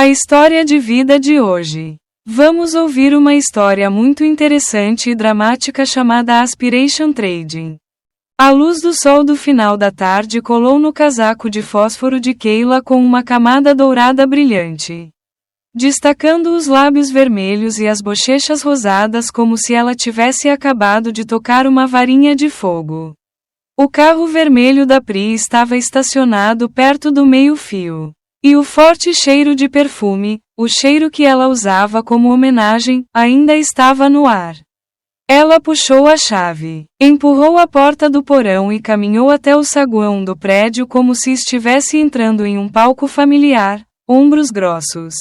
A história de vida de hoje. Vamos ouvir uma história muito interessante e dramática chamada Aspiration Trading. A luz do sol do final da tarde colou no casaco de fósforo de Keila com uma camada dourada brilhante, destacando os lábios vermelhos e as bochechas rosadas como se ela tivesse acabado de tocar uma varinha de fogo. O carro vermelho da Pri estava estacionado perto do meio-fio. E o forte cheiro de perfume, o cheiro que ela usava como homenagem, ainda estava no ar. Ela puxou a chave, empurrou a porta do porão e caminhou até o saguão do prédio como se estivesse entrando em um palco familiar, ombros grossos,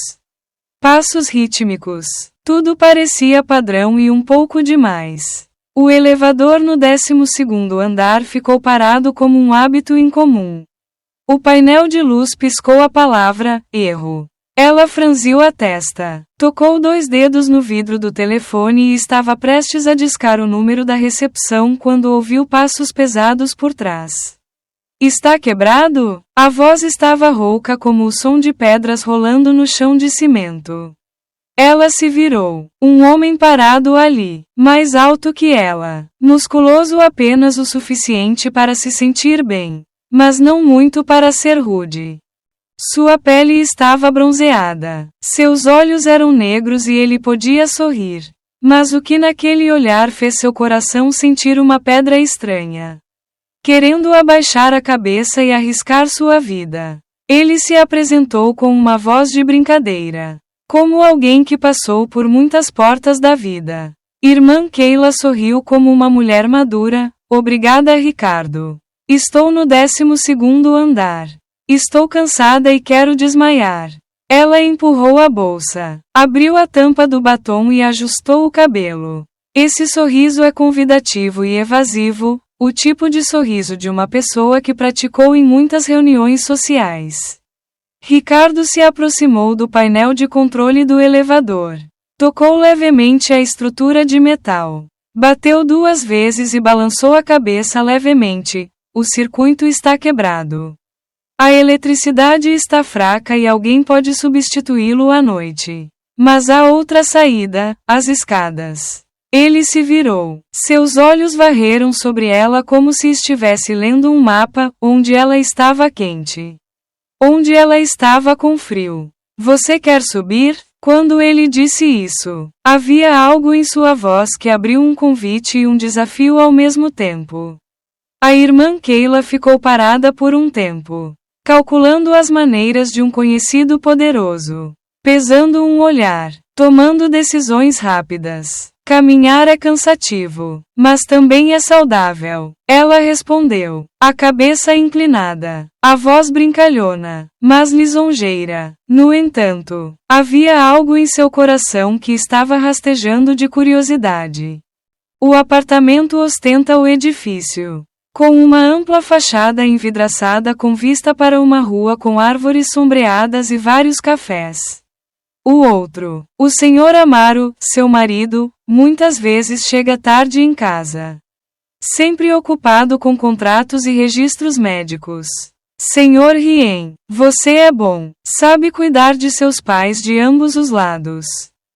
passos rítmicos. Tudo parecia padrão e um pouco demais. O elevador no 12º andar ficou parado como um hábito incomum. O painel de luz piscou a palavra erro. Ela franziu a testa, tocou 2 dedos no vidro do telefone e estava prestes a discar o número da recepção quando ouviu passos pesados por trás. Está quebrado? A voz estava rouca como o som de pedras rolando no chão de cimento. Ela se virou. Um homem parado ali, mais alto que ela, musculoso apenas o suficiente para se sentir bem, mas não muito para ser rude. Sua pele estava bronzeada. Seus olhos eram negros e ele podia sorrir. Mas o que naquele olhar fez seu coração sentir uma pedra estranha, querendo abaixar a cabeça e arriscar sua vida. Ele se apresentou com uma voz de brincadeira, como alguém que passou por muitas portas da vida. Irmã Keila sorriu como uma mulher madura. Obrigada, Ricardo. Estou no 12º andar. Estou cansada e quero desmaiar. Ela empurrou a bolsa, abriu a tampa do batom e ajustou o cabelo. Esse sorriso é convidativo e evasivo, o tipo de sorriso de uma pessoa que praticou em muitas reuniões sociais. Ricardo se aproximou do painel de controle do elevador. Tocou levemente a estrutura de metal. Bateu 2 vezes e balançou a cabeça levemente. O circuito está quebrado. A eletricidade está fraca e alguém pode substituí-lo à noite. Mas há outra saída, as escadas. Ele se virou. Seus olhos varreram sobre ela como se estivesse lendo um mapa, onde ela estava quente, onde ela estava com frio. Você quer subir? Quando ele disse isso, havia algo em sua voz que abriu um convite e um desafio ao mesmo tempo. A irmã Keila ficou parada por um tempo, calculando as maneiras de um conhecido poderoso, pesando um olhar, tomando decisões rápidas. Caminhar é cansativo, mas também é saudável. Ela respondeu, a cabeça inclinada, a voz brincalhona, mas lisonjeira. No entanto, havia algo em seu coração que estava rastejando de curiosidade. O apartamento ostenta o edifício, com uma ampla fachada envidraçada com vista para uma rua com árvores sombreadas e vários cafés. O outro, o Sr. Amaro, seu marido, muitas vezes chega tarde em casa, sempre ocupado com contratos e registros médicos. Sr. Rien, você é bom, sabe cuidar de seus pais de ambos os lados.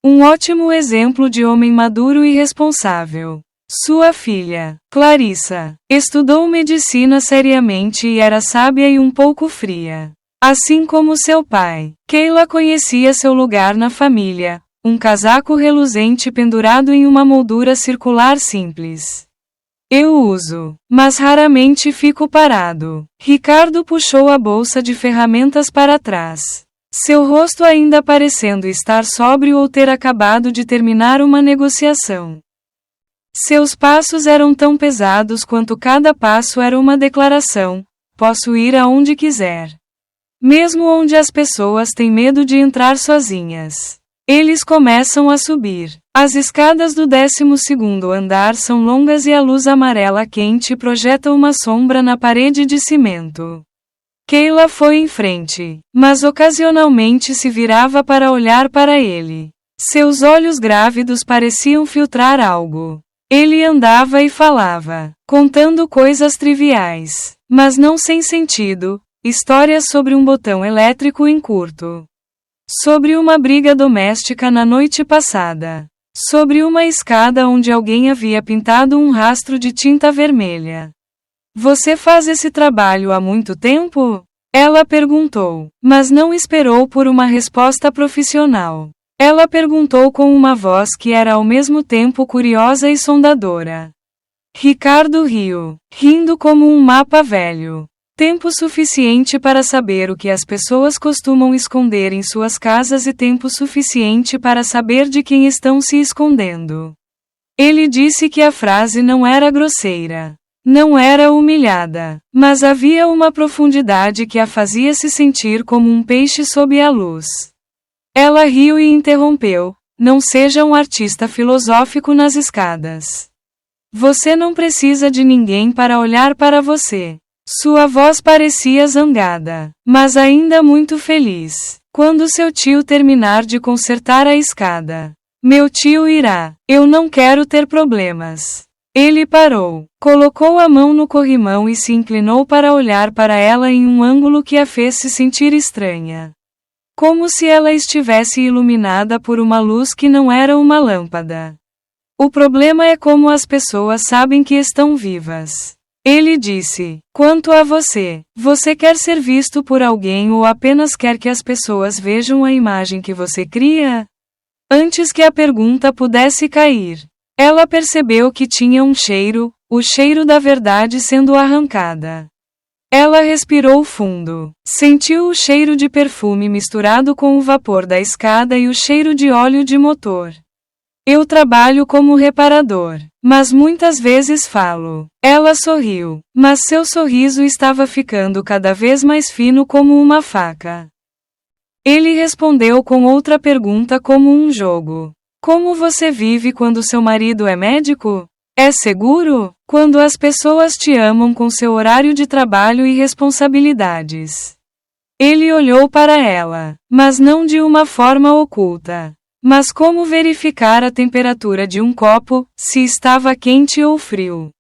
Um ótimo exemplo de homem maduro e responsável. Sua filha, Clarissa, estudou medicina seriamente e era sábia e um pouco fria. Assim como seu pai, Keila conhecia seu lugar na família, um casaco reluzente pendurado em uma moldura circular simples. Eu uso, mas raramente fico parado. Ricardo puxou a bolsa de ferramentas para trás, seu rosto ainda parecendo estar sóbrio ou ter acabado de terminar uma negociação. Seus passos eram tão pesados quanto cada passo era uma declaração: posso ir aonde quiser. Mesmo onde as pessoas têm medo de entrar sozinhas. Eles começam a subir. As escadas do 12º andar são longas e a luz amarela quente projeta uma sombra na parede de cimento. Keila foi em frente, mas ocasionalmente se virava para olhar para ele. Seus olhos grávidos pareciam filtrar algo. Ele andava e falava, contando coisas triviais, mas não sem sentido, histórias sobre um botão elétrico em curto. Sobre uma briga doméstica na noite passada. Sobre uma escada onde alguém havia pintado um rastro de tinta vermelha. Você faz esse trabalho há muito tempo? Ela perguntou, mas não esperou por uma resposta profissional. Ela perguntou com uma voz que era ao mesmo tempo curiosa e sondadora. Ricardo riu, rindo como um mapa velho. Tempo suficiente para saber o que as pessoas costumam esconder em suas casas e tempo suficiente para saber de quem estão se escondendo. Ele disse que a frase não era grosseira. Não era humilhada, mas havia uma profundidade que a fazia se sentir como um peixe sob a luz. Ela riu e interrompeu: não seja um artista filosófico nas escadas. Você não precisa de ninguém para olhar para você. Sua voz parecia zangada, mas ainda muito feliz. Quando seu tio terminar de consertar a escada. Meu tio irá. Eu não quero ter problemas. Ele parou, colocou a mão no corrimão e se inclinou para olhar para ela em um ângulo que a fez se sentir estranha. Como se ela estivesse iluminada por uma luz que não era uma lâmpada. O problema é como as pessoas sabem que estão vivas. Ele disse: quanto a você, você quer ser visto por alguém ou apenas quer que as pessoas vejam a imagem que você cria? Antes que a pergunta pudesse cair, ela percebeu que tinha um cheiro, o cheiro da verdade sendo arrancada. Ela respirou fundo. Sentiu o cheiro de perfume misturado com o vapor da escada e o cheiro de óleo de motor. Eu trabalho como reparador, mas muitas vezes falo. Ela sorriu, mas seu sorriso estava ficando cada vez mais fino como uma faca. Ele respondeu com outra pergunta como um jogo. Como você vive quando seu marido é médico? É seguro? Quando as pessoas te amam com seu horário de trabalho e responsabilidades. Ele olhou para ela, mas não de uma forma oculta. Mas como verificar a temperatura de um copo, se estava quente ou frio?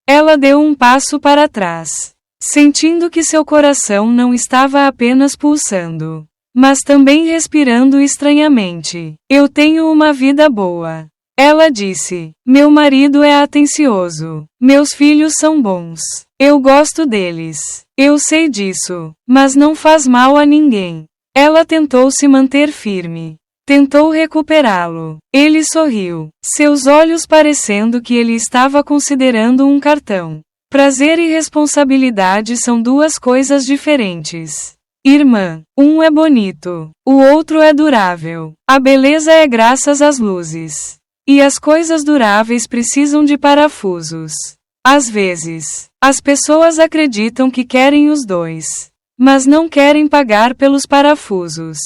Ela deu um passo para trás, sentindo que seu coração não estava apenas pulsando, mas também respirando estranhamente. Eu tenho uma vida boa. Ela disse. Meu marido é atencioso. Meus filhos são bons. Eu gosto deles. Eu sei disso. Mas não faz mal a ninguém. Ela tentou se manter firme. Tentou recuperá-lo. Ele sorriu, seus olhos parecendo que ele estava considerando um cartão. Prazer e responsabilidade são duas coisas diferentes. Irmã, um é bonito, o outro é durável. A beleza é graças às luzes. E as coisas duráveis precisam de parafusos. Às vezes, as pessoas acreditam que querem os dois, mas não querem pagar pelos parafusos.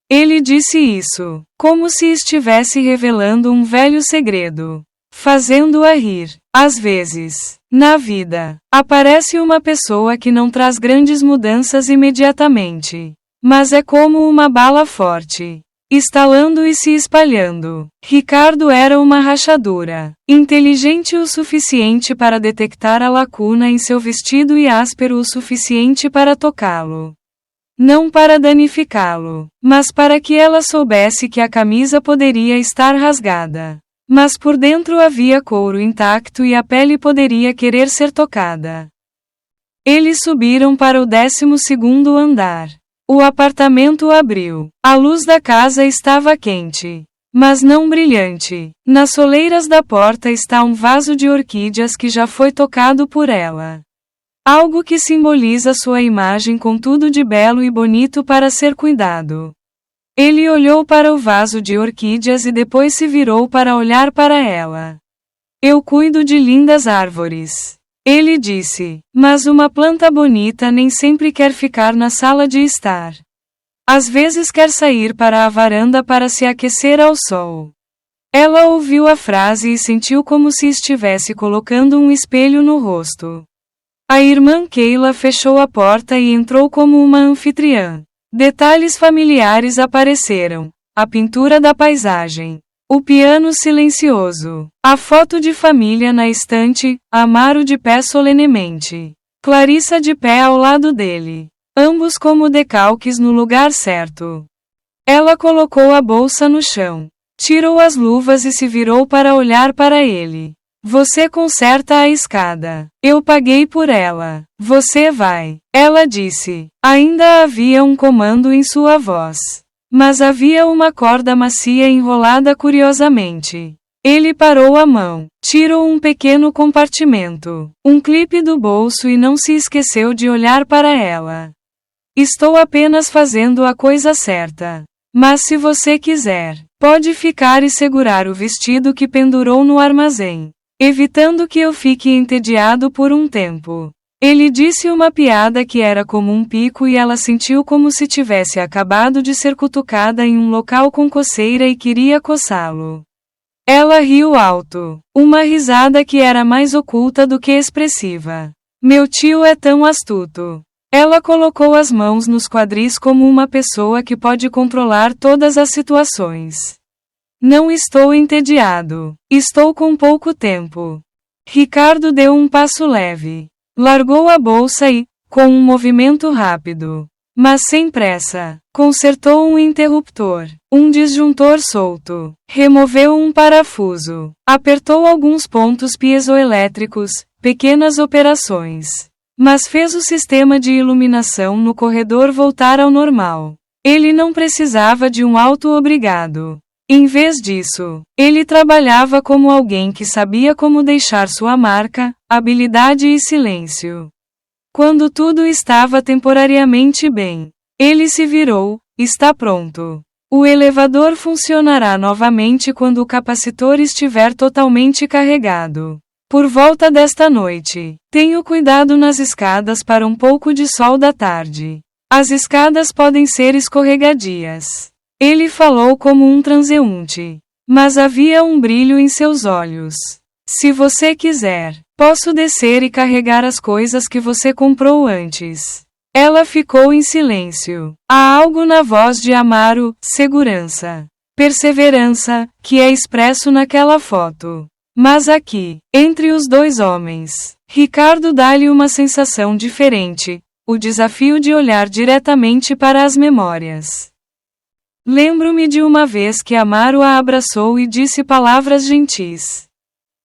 Ele disse isso, como se estivesse revelando um velho segredo, fazendo-a rir. Às vezes, na vida, aparece uma pessoa que não traz grandes mudanças imediatamente, mas é como uma bala forte, estalando e se espalhando. Ricardo era uma rachadura, inteligente o suficiente para detectar a lacuna em seu vestido e áspero o suficiente para tocá-lo. Não para danificá-lo, mas para que ela soubesse que a camisa poderia estar rasgada. Mas por dentro havia couro intacto e a pele poderia querer ser tocada. Eles subiram para o 12º andar. O apartamento abriu. A luz da casa estava quente, mas não brilhante. Nas soleiras da porta está um vaso de orquídeas que já foi tocado por ela. Algo que simboliza sua imagem com tudo de belo e bonito para ser cuidado. Ele olhou para o vaso de orquídeas e depois se virou para olhar para ela. Eu cuido de lindas árvores. Ele disse, mas uma planta bonita nem sempre quer ficar na sala de estar. Às vezes quer sair para a varanda para se aquecer ao sol. Ela ouviu a frase e sentiu como se estivesse colocando um espelho no rosto. A irmã Keila fechou a porta e entrou como uma anfitriã. Detalhes familiares apareceram. A pintura da paisagem. O piano silencioso. A foto de família na estante, Amaro de pé solenemente. Clarissa de pé ao lado dele. Ambos como decalques no lugar certo. Ela colocou a bolsa no chão. Tirou as luvas e se virou para olhar para ele. Você conserta a escada. Eu paguei por ela. Você vai. Ela disse. Ainda havia um comando em sua voz. Mas havia uma corda macia enrolada curiosamente. Ele parou a mão. Tirou um pequeno compartimento. Um clipe do bolso e não se esqueceu de olhar para ela. Estou apenas fazendo a coisa certa. Mas se você quiser, pode ficar e segurar o vestido que pendurou no armazém, evitando que eu fique entediado por um tempo. Ele disse uma piada que era como um pico e ela sentiu como se tivesse acabado de ser cutucada em um local com coceira e queria coçá-lo. Ela riu alto, uma risada que era mais oculta do que expressiva. Meu tio é tão astuto. Ela colocou as mãos nos quadris como uma pessoa que pode controlar todas as situações. Não estou entediado. Estou com pouco tempo. Ricardo deu um passo leve. Largou a bolsa e, com um movimento rápido, mas sem pressa, consertou um interruptor, um disjuntor solto, removeu um parafuso, apertou alguns pontos piezoelétricos, pequenas operações. Mas fez o sistema de iluminação no corredor voltar ao normal. Ele não precisava de um auto-obrigado. Em vez disso, ele trabalhava como alguém que sabia como deixar sua marca, habilidade e silêncio. Quando tudo estava temporariamente bem, ele se virou. Está pronto. O elevador funcionará novamente quando o capacitor estiver totalmente carregado. Por volta desta noite, tenho cuidado nas escadas para um pouco de sol da tarde. As escadas podem ser escorregadias. Ele falou como um transeunte. Mas havia um brilho em seus olhos. Se você quiser, posso descer e carregar as coisas que você comprou antes. Ela ficou em silêncio. Há algo na voz de Amaro, segurança, perseverança, que é expresso naquela foto. Mas aqui, entre os dois homens, Ricardo dá-lhe uma sensação diferente, o desafio de olhar diretamente para as memórias. Lembro-me de uma vez que Amaro a abraçou e disse palavras gentis.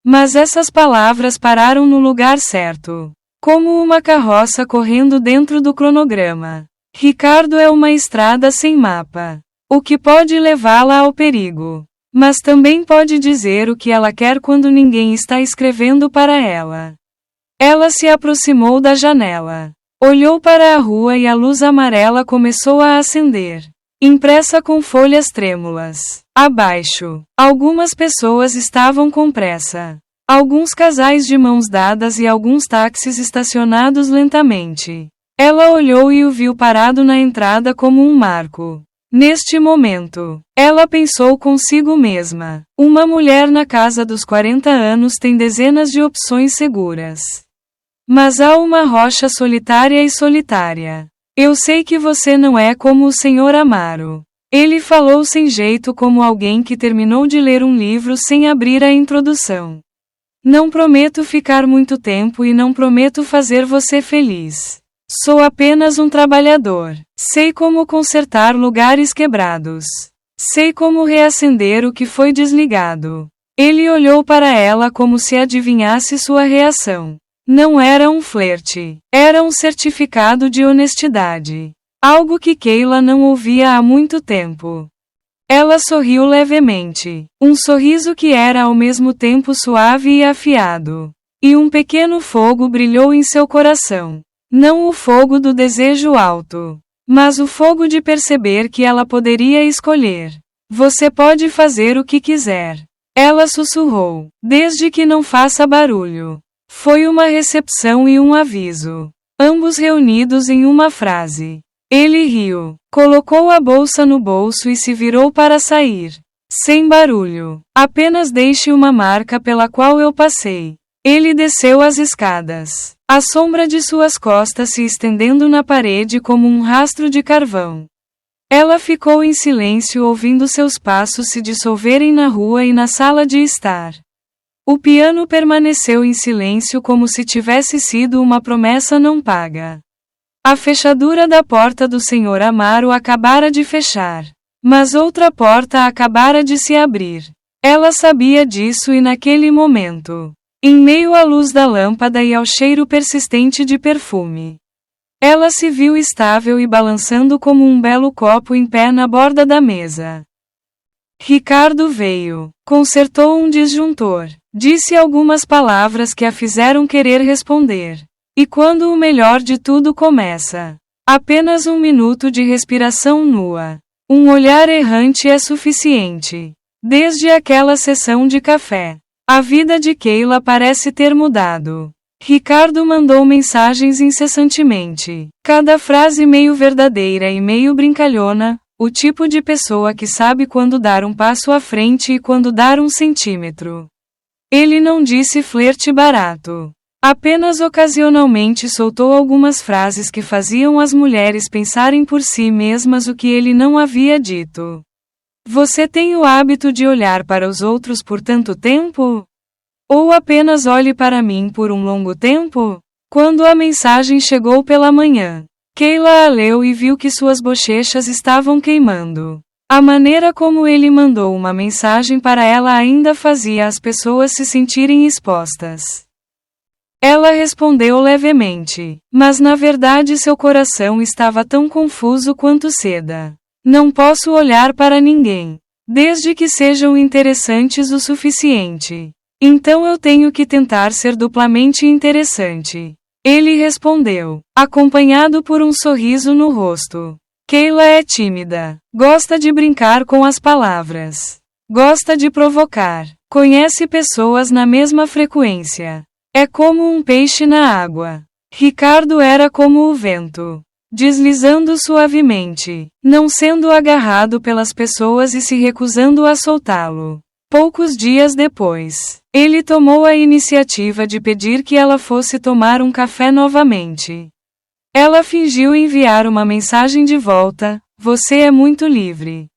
Mas essas palavras pararam no lugar certo, como uma carroça correndo dentro do cronograma. Ricardo é uma estrada sem mapa, o que pode levá-la ao perigo. Mas também pode dizer o que ela quer quando ninguém está escrevendo para ela. Ela se aproximou da janela. Olhou para a rua e a luz amarela começou a acender, impressa com folhas trêmulas. Abaixo, algumas pessoas estavam com pressa. Alguns casais de mãos dadas e alguns táxis estacionados lentamente. Ela olhou e o viu parado na entrada como um marco. Neste momento, ela pensou consigo mesma. Uma mulher na casa dos 40 anos tem dezenas de opções seguras. Mas há uma rocha solitária e solitária. Eu sei que você não é como o Sr. Amaro. Ele falou sem jeito como alguém que terminou de ler um livro sem abrir a introdução. Não prometo ficar muito tempo e não prometo fazer você feliz. Sou apenas um trabalhador. Sei como consertar lugares quebrados. Sei como reacender o que foi desligado. Ele olhou para ela como se adivinhasse sua reação. Não era um flerte. Era um certificado de honestidade. Algo que Keila não ouvia há muito tempo. Ela sorriu levemente. Um sorriso que era ao mesmo tempo suave e afiado. E um pequeno fogo brilhou em seu coração. Não o fogo do desejo alto, mas o fogo de perceber que ela poderia escolher. Você pode fazer o que quiser. Ela sussurrou, desde que não faça barulho. Foi uma recepção e um aviso, ambos reunidos em uma frase. Ele riu, colocou a bolsa no bolso e se virou para sair. Sem barulho. Apenas deixe uma marca pela qual eu passei. Ele desceu as escadas. A sombra de suas costas se estendendo na parede como um rastro de carvão. Ela ficou em silêncio ouvindo seus passos se dissolverem na rua e na sala de estar. O piano permaneceu em silêncio como se tivesse sido uma promessa não paga. A fechadura da porta do Sr. Amaro acabara de fechar. Mas outra porta acabara de se abrir. Ela sabia disso e naquele momento, em meio à luz da lâmpada e ao cheiro persistente de perfume, ela se viu estável e balançando como um belo copo em pé na borda da mesa. Ricardo veio, consertou um disjuntor, disse algumas palavras que a fizeram querer responder. E quando o melhor de tudo começa? Apenas um minuto de respiração nua. Um olhar errante é suficiente. Desde aquela sessão de café, a vida de Keila parece ter mudado. Ricardo mandou mensagens incessantemente, cada frase meio verdadeira e meio brincalhona, o tipo de pessoa que sabe quando dar um passo à frente e quando dar um centímetro. Ele não disse flerte barato. Apenas ocasionalmente soltou algumas frases que faziam as mulheres pensarem por si mesmas o que ele não havia dito. Você tem o hábito de olhar para os outros por tanto tempo? Ou apenas olhe para mim por um longo tempo? Quando a mensagem chegou pela manhã, Keila a leu e viu que suas bochechas estavam queimando. A maneira como ele mandou uma mensagem para ela ainda fazia as pessoas se sentirem expostas. Ela respondeu levemente, mas na verdade seu coração estava tão confuso quanto seda. Não posso olhar para ninguém, desde que sejam interessantes o suficiente. Então eu tenho que tentar ser duplamente interessante. Ele respondeu, acompanhado por um sorriso no rosto. Keila é tímida, gosta de brincar com as palavras, gosta de provocar, conhece pessoas na mesma frequência. É como um peixe na água. Ricardo era como o vento, deslizando suavemente, não sendo agarrado pelas pessoas e se recusando a soltá-lo. Poucos dias depois, ele tomou a iniciativa de pedir que ela fosse tomar um café novamente. Ela fingiu enviar uma mensagem de volta: você é muito livre.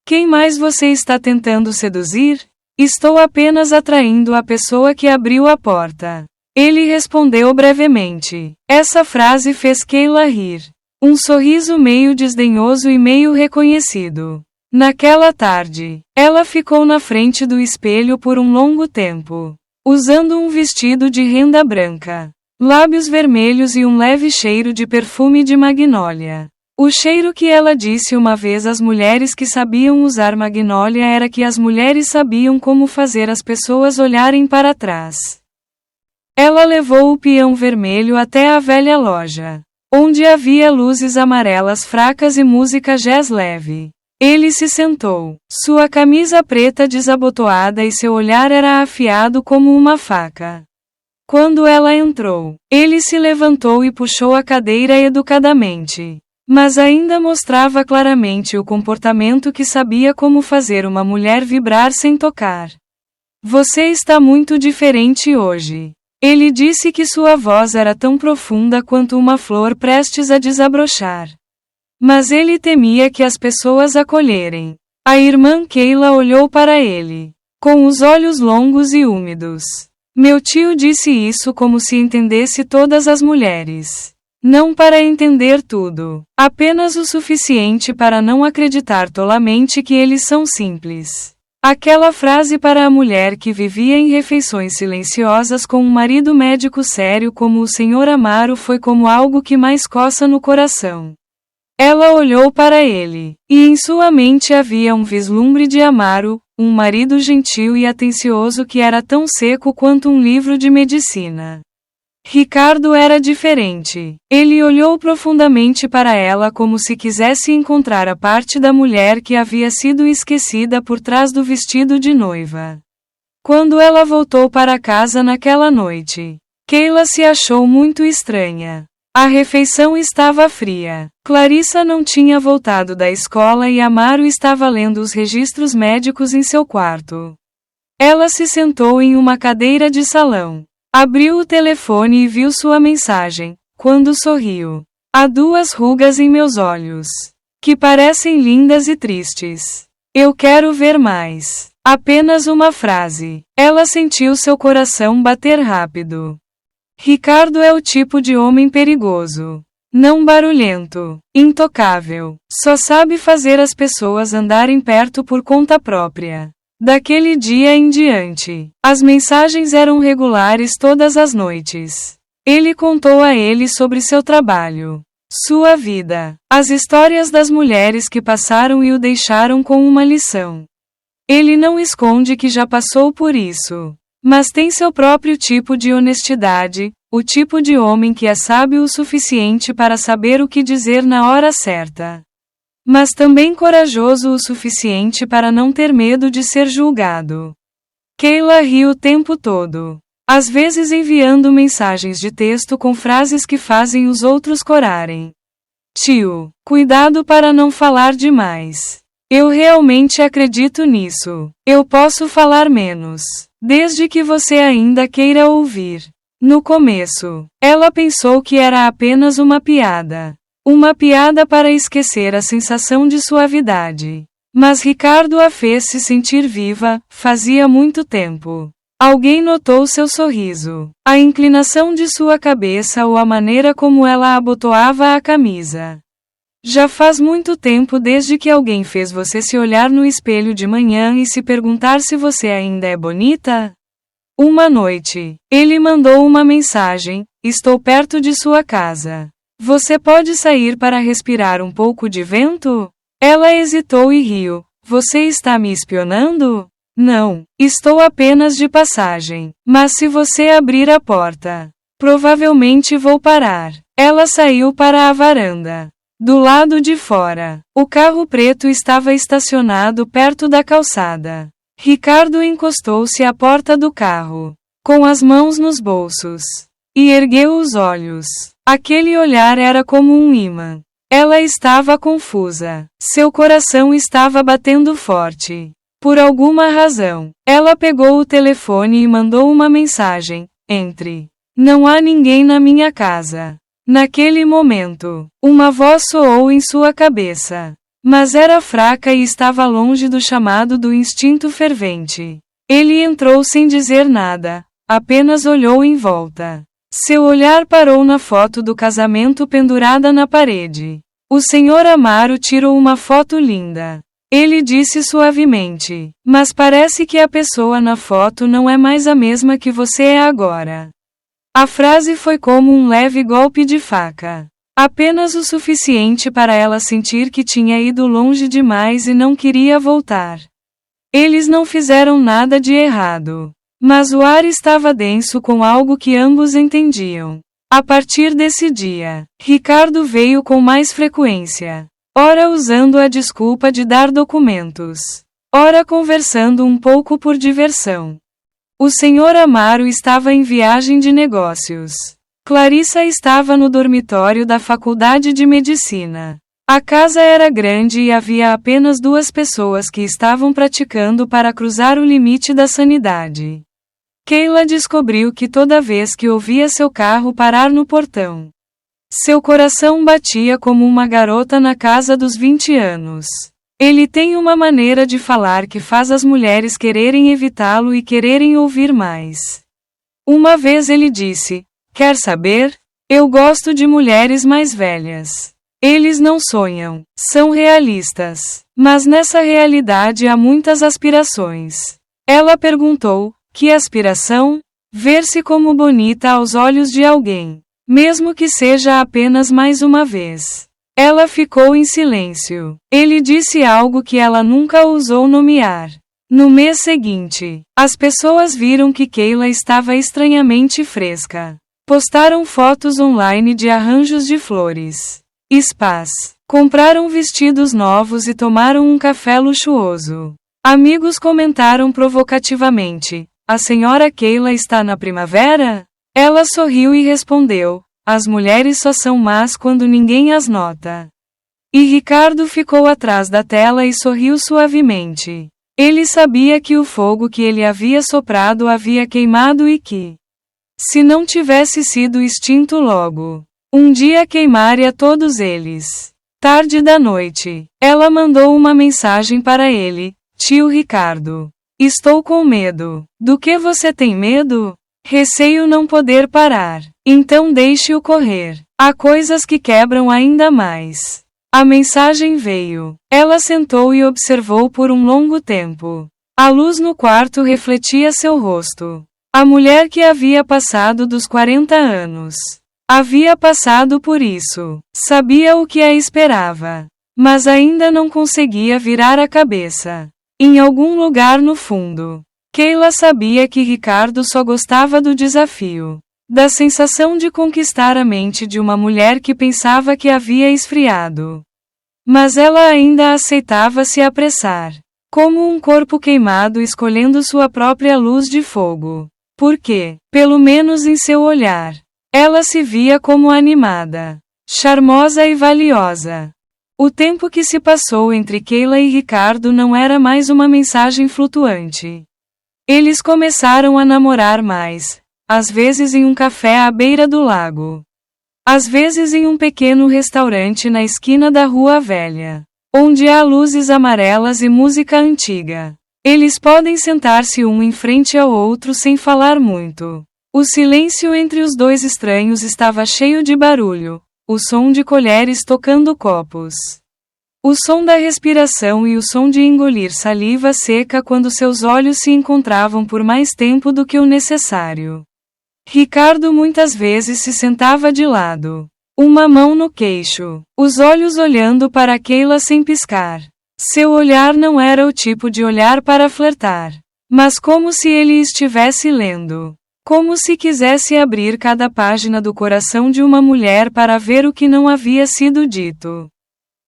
Quem mais você está tentando seduzir? Estou apenas atraindo a pessoa que abriu a porta. Ele respondeu brevemente. Essa frase fez Keila rir. Um sorriso meio desdenhoso e meio reconhecido. Naquela tarde, ela ficou na frente do espelho por um longo tempo, usando um vestido de renda branca, lábios vermelhos e um leve cheiro de perfume de magnólia. O cheiro que ela disse uma vez às mulheres que sabiam usar magnólia era que as mulheres sabiam como fazer as pessoas olharem para trás. Ela levou o peão vermelho até a velha loja, onde havia luzes amarelas fracas e música jazz leve. Ele se sentou, sua camisa preta desabotoada e seu olhar era afiado como uma faca. Quando ela entrou, ele se levantou e puxou a cadeira educadamente. Mas ainda mostrava claramente o comportamento que sabia como fazer uma mulher vibrar sem tocar. Você está muito diferente hoje. Ele disse que sua voz era tão profunda quanto uma flor prestes a desabrochar. Mas ele temia que as pessoas acolherem. A irmã Keila olhou para ele, com os olhos longos e úmidos. Meu tio disse isso como se entendesse todas as mulheres. Não para entender tudo, apenas o suficiente para não acreditar tolamente que eles são simples. Aquela frase para a mulher que vivia em refeições silenciosas com um marido médico sério como o Sr. Amaro foi como algo que mais coça no coração. Ela olhou para ele, e em sua mente havia um vislumbre de Amaro, um marido gentil e atencioso que era tão seco quanto um livro de medicina. Ricardo era diferente. Ele olhou profundamente para ela como se quisesse encontrar a parte da mulher que havia sido esquecida por trás do vestido de noiva. Quando ela voltou para casa naquela noite, Keila se achou muito estranha. A refeição estava fria. Clarissa não tinha voltado da escola e Amaro estava lendo os registros médicos em seu quarto. Ela se sentou em uma cadeira de salão. Abriu o telefone e viu sua mensagem, quando sorriu. Há 2 rugas em meus olhos, que parecem lindas e tristes. Eu quero ver mais. Apenas uma frase. Ela sentiu seu coração bater rápido. Ricardo é o tipo de homem perigoso. Não barulhento, intocável. Só sabe fazer as pessoas andarem perto por conta própria. Daquele dia em diante, as mensagens eram regulares todas as noites. Ele contou a ele sobre seu trabalho, sua vida, as histórias das mulheres que passaram e o deixaram com uma lição. Ele não esconde que já passou por isso, mas tem seu próprio tipo de honestidade, o tipo de homem que é sábio o suficiente para saber o que dizer na hora certa, mas também corajoso o suficiente para não ter medo de ser julgado. Kayla ri o tempo todo, às vezes enviando mensagens de texto com frases que fazem os outros corarem. Tio, cuidado para não falar demais. Eu realmente acredito nisso. Eu posso falar menos, desde que você ainda queira ouvir. No começo, ela pensou que era apenas uma piada. Uma piada para esquecer a sensação de suavidade. Mas Ricardo a fez se sentir viva, fazia muito tempo. Alguém notou seu sorriso, a inclinação de sua cabeça ou a maneira como ela abotoava a camisa. Já faz muito tempo desde que alguém fez você se olhar no espelho de manhã e se perguntar se você ainda é bonita? Uma noite, ele mandou uma mensagem: estou perto de sua casa. Você pode sair para respirar um pouco de vento? Ela hesitou e riu. Você está me espionando? Não, estou apenas de passagem. Mas se você abrir a porta, provavelmente vou parar. Ela saiu para a varanda. Do lado de fora, o carro preto estava estacionado perto da calçada. Ricardo encostou-se à porta do carro, com as mãos nos bolsos, e ergueu os olhos. Aquele olhar era como um imã. Ela estava confusa. Seu coração estava batendo forte. Por alguma razão, ela pegou o telefone e mandou uma mensagem: entre. Não há ninguém na minha casa. Naquele momento, uma voz soou em sua cabeça. Mas era fraca e estava longe do chamado do instinto fervente. Ele entrou sem dizer nada, apenas olhou em volta. Seu olhar parou na foto do casamento pendurada na parede. O Sr. Amaro tirou uma foto linda. Ele disse suavemente: mas parece que a pessoa na foto não é mais a mesma que você é agora. A frase foi como um leve golpe de faca. Apenas o suficiente para ela sentir que tinha ido longe demais e não queria voltar. Eles não fizeram nada de errado. Mas o ar estava denso com algo que ambos entendiam. A partir desse dia, Ricardo veio com mais frequência. Ora usando a desculpa de dar documentos. Ora conversando um pouco por diversão. O Sr. Amaro estava em viagem de negócios. Clarissa estava no dormitório da Faculdade de Medicina. A casa era grande e havia apenas 2 pessoas que estavam praticando para cruzar o limite da sanidade. Kayla descobriu que toda vez que ouvia seu carro parar no portão, seu coração batia como uma garota na casa dos 20 anos. Ele tem uma maneira de falar que faz as mulheres quererem evitá-lo e quererem ouvir mais. Uma vez ele disse: quer saber? Eu gosto de mulheres mais velhas. Eles não sonham, são realistas. Mas nessa realidade há muitas aspirações. Ela perguntou: que aspiração? Ver-se como bonita aos olhos de alguém. Mesmo que seja apenas mais uma vez. Ela ficou em silêncio. Ele disse algo que ela nunca ousou nomear. No mês seguinte, as pessoas viram que Kayla estava estranhamente fresca. Postaram fotos online de arranjos de flores, spas, compraram vestidos novos e tomaram um café luxuoso. Amigos comentaram provocativamente: a senhora Kayla está na primavera? Ela sorriu e respondeu: as mulheres só são más quando ninguém as nota. E Ricardo ficou atrás da tela e sorriu suavemente. Ele sabia que o fogo que ele havia soprado havia queimado e que, se não tivesse sido extinto logo, um dia queimaria todos eles. Tarde da noite, ela mandou uma mensagem para ele: tio Ricardo, estou com medo. Do que você tem medo? Receio não poder parar. Então deixe-o correr. Há coisas que quebram ainda mais. A mensagem veio. Ela sentou e observou por um longo tempo. A luz no quarto refletia seu rosto. A mulher que havia passado dos 40 anos. Havia passado por isso. Sabia o que a esperava. Mas ainda não conseguia virar a cabeça. Em algum lugar no fundo, Keila sabia que Ricardo só gostava do desafio. Da sensação de conquistar a mente de uma mulher que pensava que havia esfriado. Mas ela ainda aceitava se apressar. Como um corpo queimado escolhendo sua própria luz de fogo. Porque, pelo menos em seu olhar, ela se via como animada, charmosa e valiosa. O tempo que se passou entre Keila e Ricardo não era mais uma mensagem flutuante. Eles começaram a namorar mais, às vezes em um café à beira do lago. Às vezes em um pequeno restaurante na esquina da Rua Velha, onde há luzes amarelas e música antiga. Eles podem sentar-se um em frente ao outro sem falar muito. O silêncio entre os dois estranhos estava cheio de barulho, o som de colheres tocando copos. O som da respiração e o som de engolir saliva seca quando seus olhos se encontravam por mais tempo do que o necessário. Ricardo muitas vezes se sentava de lado, uma mão no queixo, os olhos olhando para Keila sem piscar. Seu olhar não era o tipo de olhar para flertar, mas como se ele estivesse lendo. Como se quisesse abrir cada página do coração de uma mulher para ver o que não havia sido dito.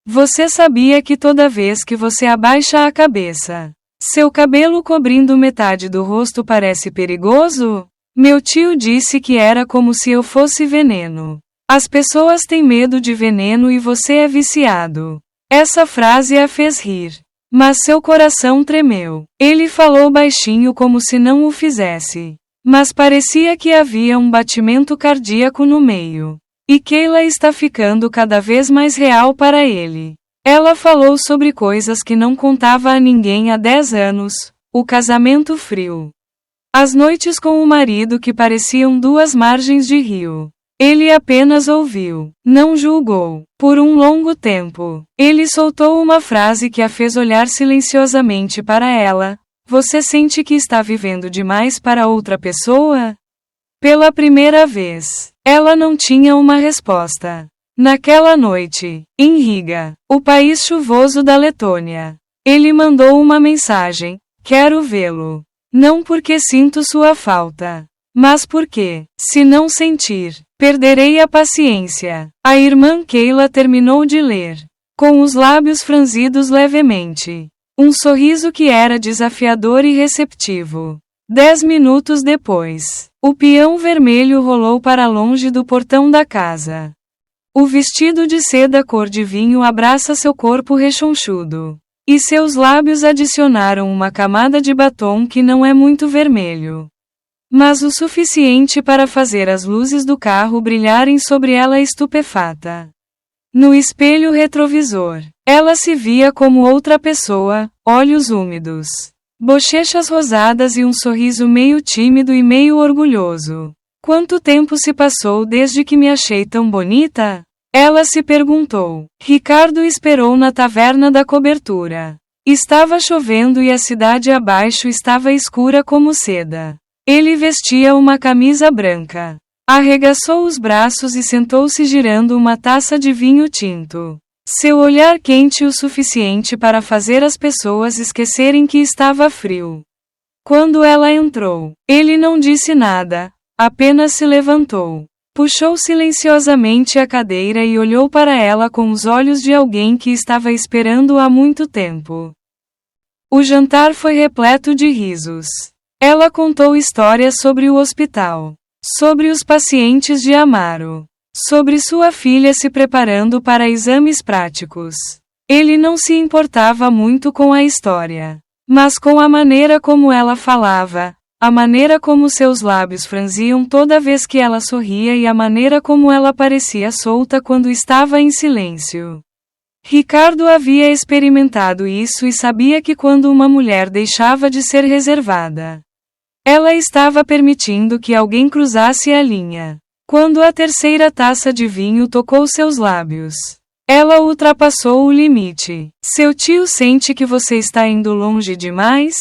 Você sabia que toda vez que você abaixa a cabeça, seu cabelo cobrindo metade do rosto parece perigoso? Meu tio disse que era como se eu fosse veneno. As pessoas têm medo de veneno e você é viciado. Essa frase a fez rir. Mas seu coração tremeu. Ele falou baixinho como se não o fizesse. Mas parecia que havia um batimento cardíaco no meio. E Keila está ficando cada vez mais real para ele. Ela falou sobre coisas que não contava a ninguém há 10 anos, o casamento frio. As noites com o marido que pareciam duas margens de rio. Ele apenas ouviu, não julgou. Por um longo tempo, ele soltou uma frase que a fez olhar silenciosamente para ela. Você sente que está vivendo demais para outra pessoa? Pela primeira vez, ela não tinha uma resposta. Naquela noite, em Riga, o país chuvoso da Letônia, ele mandou uma mensagem: quero vê-lo. Não porque sinto sua falta, mas porque, se não sentir, perderei a paciência. A irmã Keila terminou de ler, com os lábios franzidos levemente. Um sorriso que era desafiador e receptivo. 10 minutos depois, o peão vermelho rolou para longe do portão da casa. O vestido de seda cor de vinho abraça seu corpo rechonchudo. E seus lábios adicionaram uma camada de batom que não é muito vermelho, mas o suficiente para fazer as luzes do carro brilharem sobre ela estupefata. No espelho retrovisor, ela se via como outra pessoa, olhos úmidos, bochechas rosadas e um sorriso meio tímido e meio orgulhoso. Quanto tempo se passou desde que me achei tão bonita? Ela se perguntou. Ricardo esperou na taverna da cobertura. Estava chovendo e a cidade abaixo estava escura como seda. Ele vestia uma camisa branca. Arregaçou os braços e sentou-se girando uma taça de vinho tinto. Seu olhar quente o suficiente para fazer as pessoas esquecerem que estava frio. Quando ela entrou, ele não disse nada, apenas se levantou. Puxou silenciosamente a cadeira e olhou para ela com os olhos de alguém que estava esperando há muito tempo. O jantar foi repleto de risos. Ela contou histórias sobre o hospital, sobre os pacientes de Amaro, sobre sua filha se preparando para exames práticos. Ele não se importava muito com a história, mas com a maneira como ela falava, a maneira como seus lábios franziam toda vez que ela sorria e a maneira como ela parecia solta quando estava em silêncio. Ricardo havia experimentado isso e sabia que quando uma mulher deixava de ser reservada, ela estava permitindo que alguém cruzasse a linha. Quando a terceira taça de vinho tocou seus lábios, ela ultrapassou o limite. Seu tio sente que você está indo longe demais?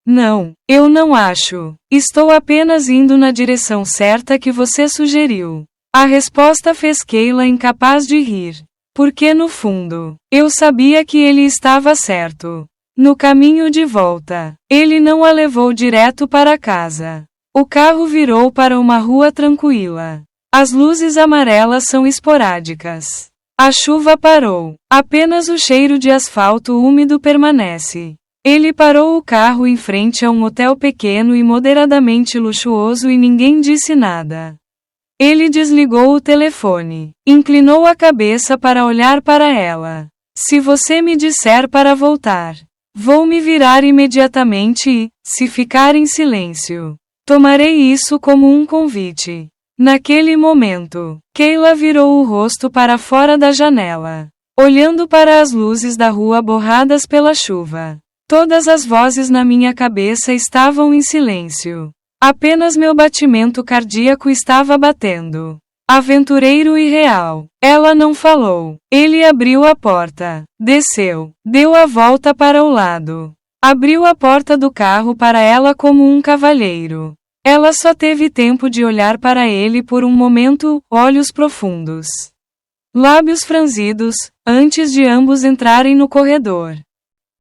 Não, eu não acho. Estou apenas indo na direção certa que você sugeriu. A resposta fez Kayla incapaz de rir. Porque no fundo, eu sabia que ele estava certo. No caminho de volta, ele não a levou direto para casa. O carro virou para uma rua tranquila. As luzes amarelas são esporádicas. A chuva parou. Apenas o cheiro de asfalto úmido permanece. Ele parou o carro em frente a um hotel pequeno e moderadamente luxuoso e ninguém disse nada. Ele desligou o telefone. Inclinou a cabeça para olhar para ela. Se você me disser para voltar, vou me virar imediatamente e, se ficar em silêncio, tomarei isso como um convite. Naquele momento, Kayla virou o rosto para fora da janela, olhando para as luzes da rua borradas pela chuva. Todas as vozes na minha cabeça estavam em silêncio. Apenas meu batimento cardíaco estava batendo. Aventureiro e real. Ela não falou. Ele abriu a porta. Desceu. Deu a volta para o lado. Abriu a porta do carro para ela como um cavalheiro. Ela só teve tempo de olhar para ele por um momento, olhos profundos, lábios franzidos, antes de ambos entrarem no corredor.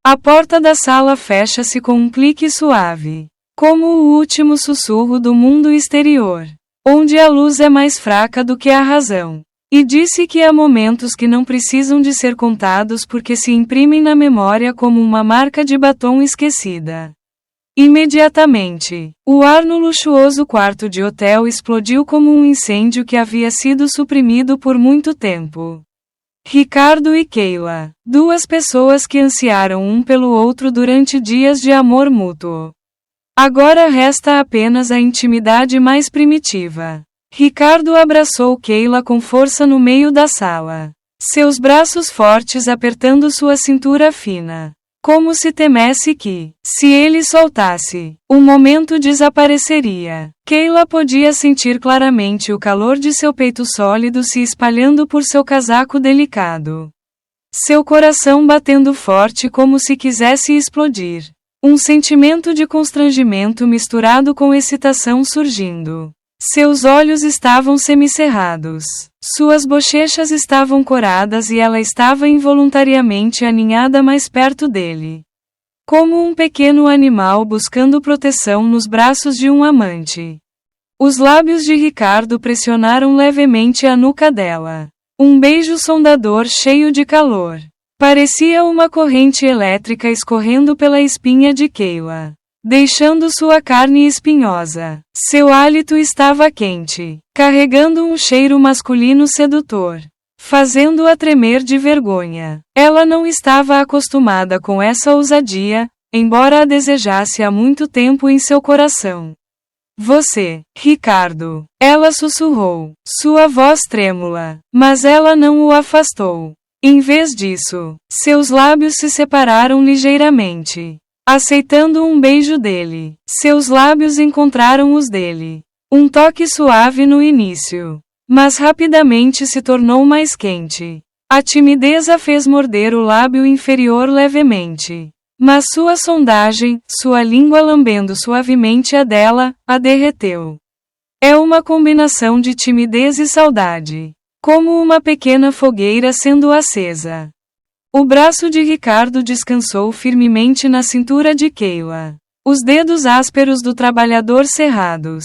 A porta da sala fecha-se com um clique suave, como o último sussurro do mundo exterior, onde a luz é mais fraca do que a razão. E disse que há momentos que não precisam de ser contados porque se imprimem na memória como uma marca de batom esquecida. Imediatamente, o ar no luxuoso quarto de hotel explodiu como um incêndio que havia sido suprimido por muito tempo. Ricardo e Kayla, duas pessoas que ansiaram um pelo outro durante dias de amor mútuo. Agora resta apenas a intimidade mais primitiva. Ricardo abraçou Kayla com força no meio da sala. Seus braços fortes apertando sua cintura fina. Como se temesse que, se ele soltasse, o momento desapareceria. Kayla podia sentir claramente o calor de seu peito sólido se espalhando por seu casaco delicado. Seu coração batendo forte como se quisesse explodir. Um sentimento de constrangimento misturado com excitação surgindo. Seus olhos estavam semicerrados. Suas bochechas estavam coradas e ela estava involuntariamente aninhada mais perto dele. Como um pequeno animal buscando proteção nos braços de um amante. Os lábios de Ricardo pressionaram levemente a nuca dela. Um beijo sondador cheio de calor. Parecia uma corrente elétrica escorrendo pela espinha de Kayla, deixando sua carne espinhosa. Seu hálito estava quente, carregando um cheiro masculino sedutor, fazendo-a tremer de vergonha. Ela não estava acostumada com essa ousadia, embora a desejasse há muito tempo em seu coração. Você, Ricardo, ela sussurrou, sua voz trêmula, mas ela não o afastou. Em vez disso, seus lábios se separaram ligeiramente. Aceitando um beijo dele, seus lábios encontraram os dele. Um toque suave no início, mas rapidamente se tornou mais quente. A timidez a fez morder o lábio inferior levemente. Mas sua sondagem, sua língua lambendo suavemente a dela, a derreteu. É uma combinação de timidez e saudade. Como uma pequena fogueira sendo acesa. O braço de Ricardo descansou firmemente na cintura de Kayla. Os dedos ásperos do trabalhador cerrados,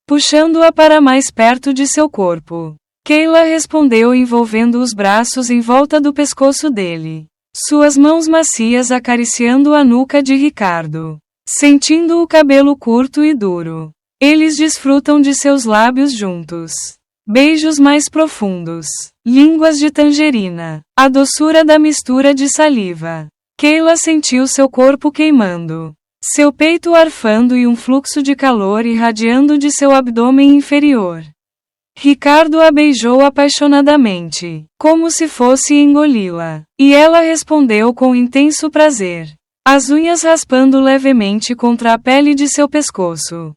puxando-a para mais perto de seu corpo. Kayla respondeu envolvendo os braços em volta do pescoço dele. Suas mãos macias acariciando a nuca de Ricardo. Sentindo o cabelo curto e duro. Eles desfrutam de seus lábios juntos. Beijos mais profundos. Línguas de tangerina. A doçura da mistura de saliva. Kayla sentiu seu corpo queimando. Seu peito arfando e um fluxo de calor irradiando de seu abdômen inferior. Ricardo a beijou apaixonadamente, como se fosse engoli-la. E ela respondeu com intenso prazer. As unhas raspando levemente contra a pele de seu pescoço.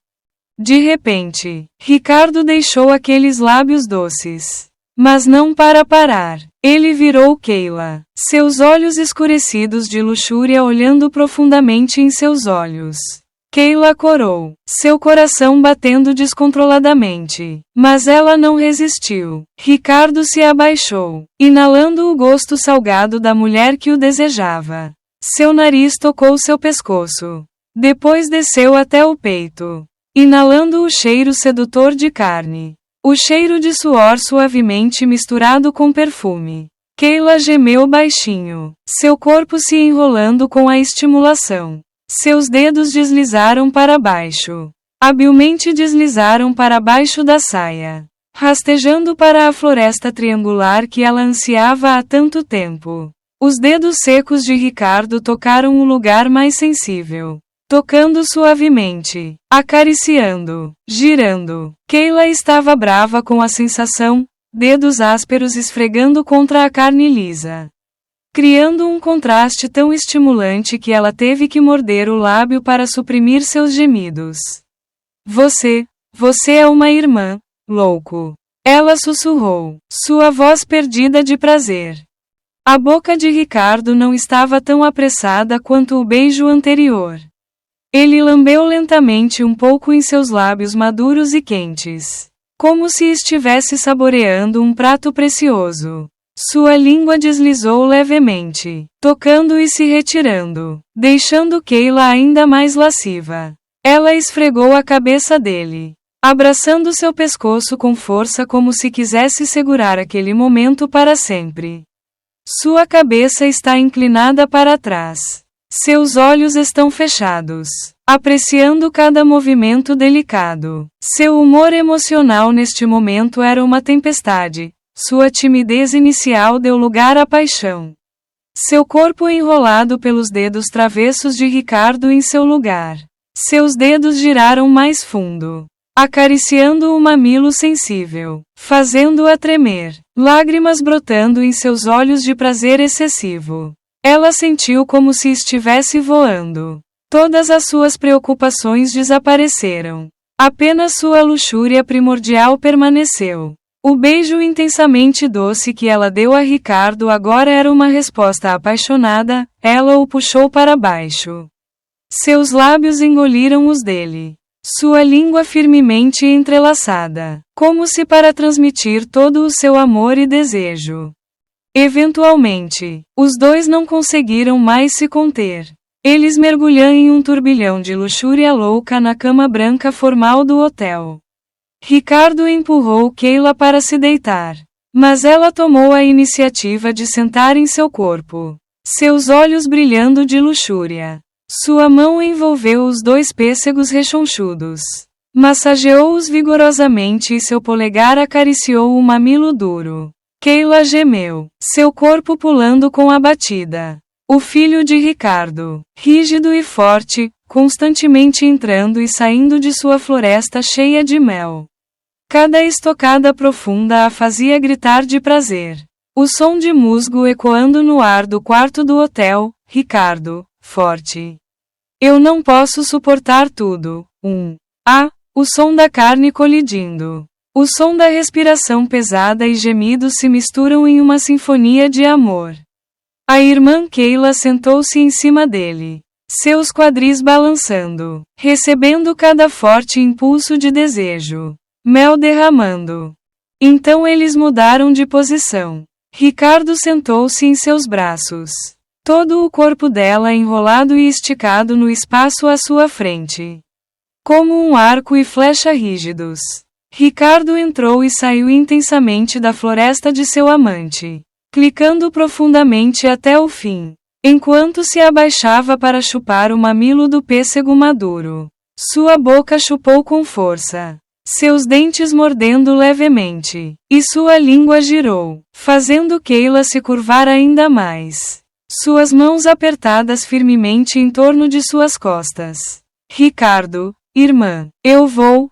De repente, Ricardo deixou aqueles lábios doces. Mas não para parar. Ele virou Keila. Seus olhos escurecidos de luxúria olhando profundamente em seus olhos. Keila corou, seu coração batendo descontroladamente. Mas ela não resistiu. Ricardo se abaixou, inalando o gosto salgado da mulher que o desejava. Seu nariz tocou seu pescoço. Depois desceu até o peito, inalando o cheiro sedutor de carne. O cheiro de suor suavemente misturado com perfume. Keila gemeu baixinho, seu corpo se enrolando com a estimulação. Seus dedos deslizaram para baixo. Habilmente deslizaram para baixo da saia, rastejando para a floresta triangular que ela ansiava há tanto tempo. Os dedos secos de Ricardo tocaram o lugar mais sensível. Tocando suavemente, acariciando, girando. Keila estava brava com a sensação, dedos ásperos esfregando contra a carne lisa, criando um contraste tão estimulante que ela teve que morder o lábio para suprimir seus gemidos. Você é uma irmã, louco. Ela sussurrou, sua voz perdida de prazer. A boca de Ricardo não estava tão apressada quanto o beijo anterior. Ele lambeu lentamente um pouco em seus lábios maduros e quentes, como se estivesse saboreando um prato precioso. Sua língua deslizou levemente, tocando e se retirando, deixando Keila ainda mais lasciva. Ela esfregou a cabeça dele, abraçando seu pescoço com força como se quisesse segurar aquele momento para sempre. Sua cabeça está inclinada para trás. Seus olhos estão fechados, apreciando cada movimento delicado. Seu humor emocional neste momento era uma tempestade. Sua timidez inicial deu lugar à paixão. Seu corpo enrolado pelos dedos travessos de Ricardo em seu lugar. Seus dedos giraram mais fundo, acariciando o mamilo sensível, fazendo-a tremer, lágrimas brotando em seus olhos de prazer excessivo. Ela sentiu como se estivesse voando. Todas as suas preocupações desapareceram. Apenas sua luxúria primordial permaneceu. O beijo intensamente doce que ela deu a Ricardo agora era uma resposta apaixonada. Ela o puxou para baixo. Seus lábios engoliram os dele. Sua língua firmemente entrelaçada, como se para transmitir todo o seu amor e desejo. Eventualmente, os dois não conseguiram mais se conter. Eles mergulham em um turbilhão de luxúria louca na cama branca formal do hotel. Ricardo empurrou Keila para se deitar, mas ela tomou a iniciativa de sentar em seu corpo, seus olhos brilhando de luxúria. Sua mão envolveu os dois pêssegos rechonchudos, massageou-os vigorosamente e seu polegar acariciou o mamilo duro. Keila gemeu, seu corpo pulando com a batida. O filho de Ricardo, rígido e forte, constantemente entrando e saindo de sua floresta cheia de mel. Cada estocada profunda a fazia gritar de prazer. O som de musgo ecoando no ar do quarto do hotel. Ricardo, forte. Eu não posso suportar tudo. O som da carne colidindo. O som da respiração pesada e gemidos se misturam em uma sinfonia de amor. A irmã Keila sentou-se em cima dele, seus quadris balançando, recebendo cada forte impulso de desejo. Mel derramando. Então eles mudaram de posição. Ricardo sentou-se em seus braços. Todo o corpo dela enrolado e esticado no espaço à sua frente. Como um arco e flecha rígidos. Ricardo entrou e saiu intensamente da floresta de seu amante, clicando profundamente até o fim, enquanto se abaixava para chupar o mamilo do pêssego maduro. Sua boca chupou com força, seus dentes mordendo levemente, e sua língua girou, fazendo Keila se curvar ainda mais. Suas mãos apertadas firmemente em torno de suas costas. Ricardo, irmã, eu vou,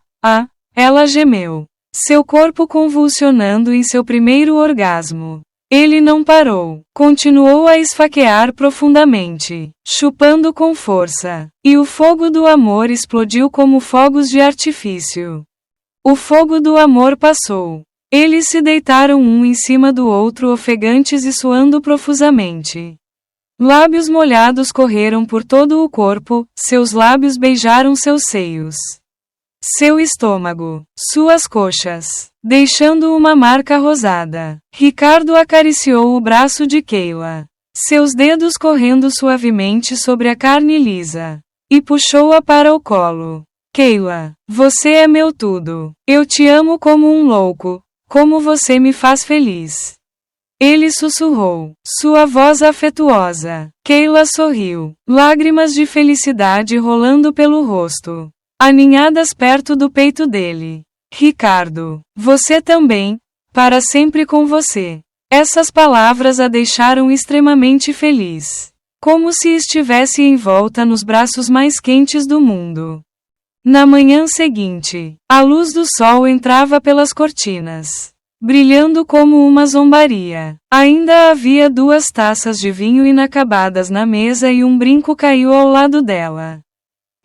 ela gemeu, seu corpo convulsionando em seu primeiro orgasmo. Ele não parou. Continuou a esfaquear profundamente, chupando com força. E o fogo do amor explodiu como fogos de artifício. O fogo do amor passou. Eles se deitaram um em cima do outro, ofegantes e suando profusamente. Lábios molhados correram por todo o corpo, seus lábios beijaram seus seios, seu estômago, suas coxas, deixando uma marca rosada. Ricardo acariciou o braço de Keila, seus dedos correndo suavemente sobre a carne lisa, e puxou-a para o colo. Keila, você é meu tudo. Eu te amo como um louco, como você me faz feliz. Ele sussurrou, sua voz afetuosa. Keila sorriu, lágrimas de felicidade rolando pelo rosto, aninhadas perto do peito dele. Ricardo, você também, para sempre com você. Essas palavras a deixaram extremamente feliz, como se estivesse envolta nos braços mais quentes do mundo. Na manhã seguinte, a luz do sol entrava pelas cortinas, brilhando como uma zombaria. Ainda havia 2 taças de vinho inacabadas na mesa e um brinco caiu ao lado dela.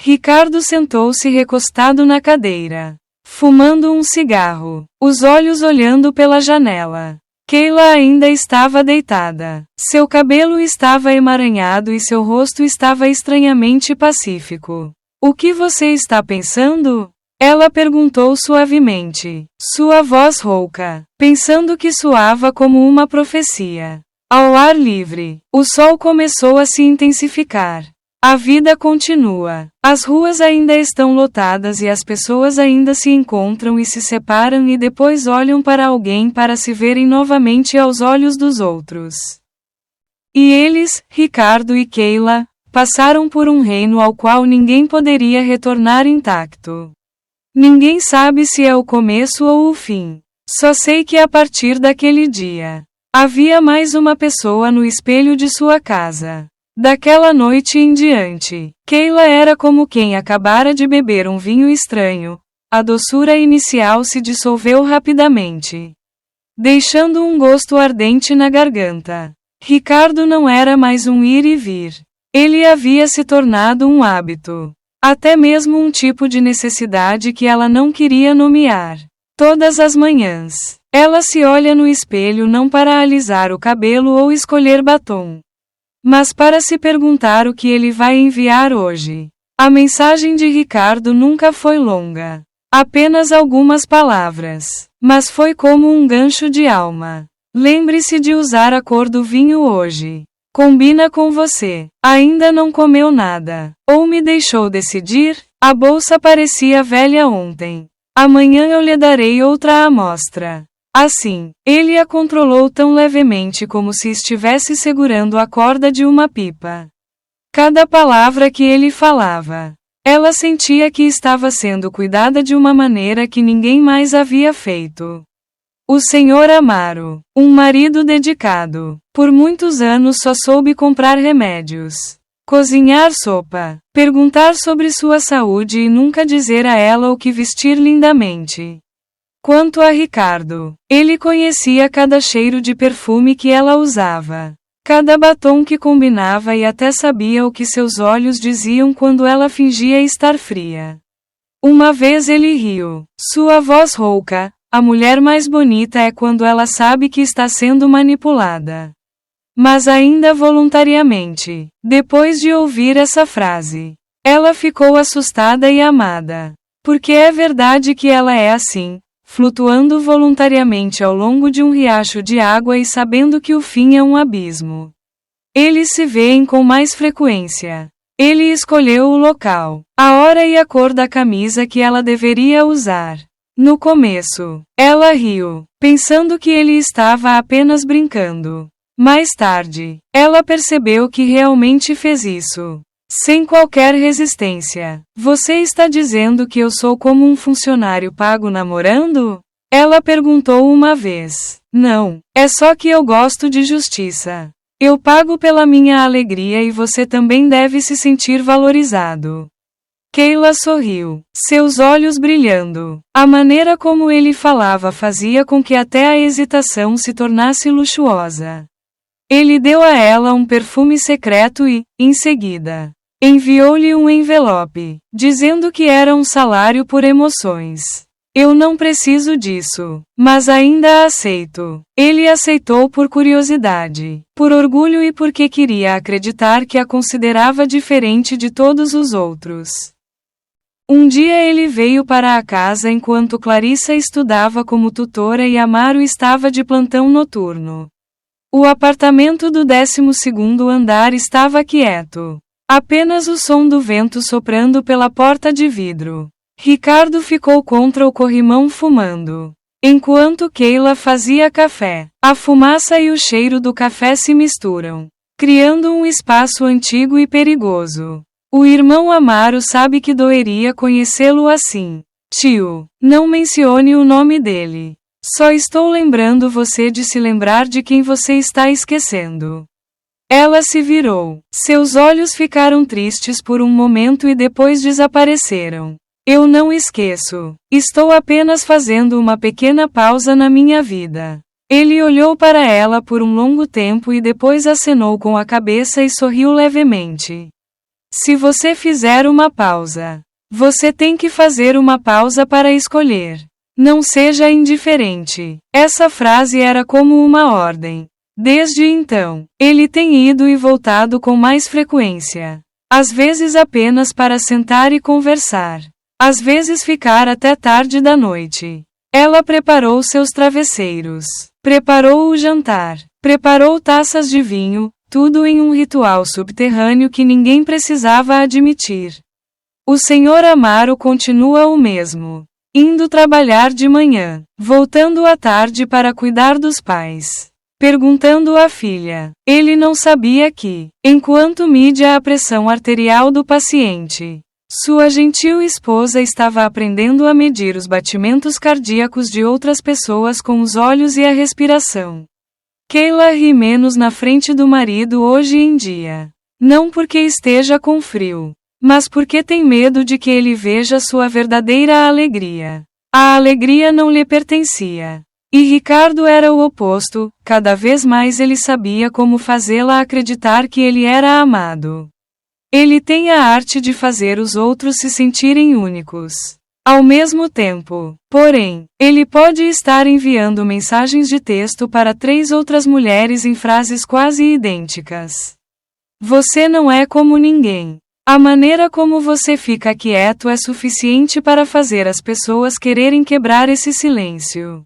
Ricardo sentou-se recostado na cadeira, fumando um cigarro, os olhos olhando pela janela. Keila ainda estava deitada. Seu cabelo estava emaranhado e seu rosto estava estranhamente pacífico. O que você está pensando? Ela perguntou suavemente, sua voz rouca, pensando que soava como uma profecia. Ao ar livre, o sol começou a se intensificar. A vida continua. As ruas ainda estão lotadas e as pessoas ainda se encontram e se separam e depois olham para alguém para se verem novamente aos olhos dos outros. E eles, Ricardo e Keila, passaram por um reino ao qual ninguém poderia retornar intacto. Ninguém sabe se é o começo ou o fim. Só sei que a partir daquele dia, havia mais uma pessoa no espelho de sua casa. Daquela noite em diante, Keila era como quem acabara de beber um vinho estranho. A doçura inicial se dissolveu rapidamente, deixando um gosto ardente na garganta. Ricardo não era mais um ir e vir. Ele havia se tornado um hábito. Até mesmo um tipo de necessidade que ela não queria nomear. Todas as manhãs, ela se olha no espelho não para alisar o cabelo ou escolher batom, mas para se perguntar o que ele vai enviar hoje. A mensagem de Ricardo nunca foi longa. Apenas algumas palavras. Mas foi como um gancho de alma. Lembre-se de usar a cor do vinho hoje. Combina com você. Ainda não comeu nada. Ou me deixou decidir? A bolsa parecia velha ontem. Amanhã eu lhe darei outra amostra. Assim, ele a controlou tão levemente como se estivesse segurando a corda de uma pipa. Cada palavra que ele falava, ela sentia que estava sendo cuidada de uma maneira que ninguém mais havia feito. O Sr. Amaro, um marido dedicado, por muitos anos só soube comprar remédios, cozinhar sopa, perguntar sobre sua saúde e nunca dizer a ela o que vestir lindamente. Quanto a Ricardo, ele conhecia cada cheiro de perfume que ela usava, cada batom que combinava e até sabia o que seus olhos diziam quando ela fingia estar fria. Uma vez ele riu, sua voz rouca. A mulher mais bonita é quando ela sabe que está sendo manipulada. Mas ainda voluntariamente. Depois de ouvir essa frase, ela ficou assustada e amada. Porque é verdade que ela é assim, flutuando voluntariamente ao longo de um riacho de água e sabendo que o fim é um abismo. Eles se veem com mais frequência. Ele escolheu o local, a hora e a cor da camisa que ela deveria usar. No começo, ela riu, pensando que ele estava apenas brincando. Mais tarde, ela percebeu que realmente fez isso, sem qualquer resistência. Você está dizendo que eu sou como um funcionário pago namorando? Ela perguntou uma vez. Não, é só que eu gosto de justiça. Eu pago pela minha alegria e você também deve se sentir valorizado. Keila sorriu, seus olhos brilhando. A maneira como ele falava fazia com que até a hesitação se tornasse luxuosa. Ele deu a ela um perfume secreto e, em seguida, enviou-lhe um envelope, dizendo que era um salário por emoções. Eu não preciso disso, mas ainda aceito. Ele aceitou por curiosidade, por orgulho e porque queria acreditar que a considerava diferente de todos os outros. Um dia ele veio para a casa enquanto Clarissa estudava como tutora e Amaro estava de plantão noturno. O apartamento do 12º andar estava quieto. Apenas o som do vento soprando pela porta de vidro. Ricardo ficou contra o corrimão fumando. Enquanto Keila fazia café, a fumaça e o cheiro do café se misturam, criando um espaço antigo e perigoso. O irmão Amaro sabe que doeria conhecê-lo assim. Tio, não mencione o nome dele. Só estou lembrando você de se lembrar de quem você está esquecendo. Ela se virou. Seus olhos ficaram tristes por um momento e depois desapareceram. Eu não esqueço. Estou apenas fazendo uma pequena pausa na minha vida. Ele olhou para ela por um longo tempo e depois acenou com a cabeça e sorriu levemente. Se você fizer uma pausa, você tem que fazer uma pausa para escolher. Não seja indiferente. Essa frase era como uma ordem. Desde então, ele tem ido e voltado com mais frequência. Às vezes apenas para sentar e conversar. Às vezes ficar até tarde da noite. Ela preparou seus travesseiros. Preparou o jantar. Preparou taças de vinho, tudo em um ritual subterrâneo que ninguém precisava admitir. O Sr. Amaro continua o mesmo. Indo trabalhar de manhã, voltando à tarde para cuidar dos pais. Perguntando à filha. Ele não sabia que, enquanto media a pressão arterial do paciente, sua gentil esposa estava aprendendo a medir os batimentos cardíacos de outras pessoas com os olhos e a respiração. Keila ri menos na frente do marido hoje em dia. Não porque esteja com frio, mas porque tem medo de que ele veja sua verdadeira alegria. A alegria não lhe pertencia. E Ricardo era o oposto, cada vez mais ele sabia como fazê-la acreditar que ele era amado. Ele tem a arte de fazer os outros se sentirem únicos. Ao mesmo tempo, porém, ele pode estar enviando mensagens de texto para 3 outras mulheres em frases quase idênticas. Você não é como ninguém. A maneira como você fica quieto é suficiente para fazer as pessoas quererem quebrar esse silêncio.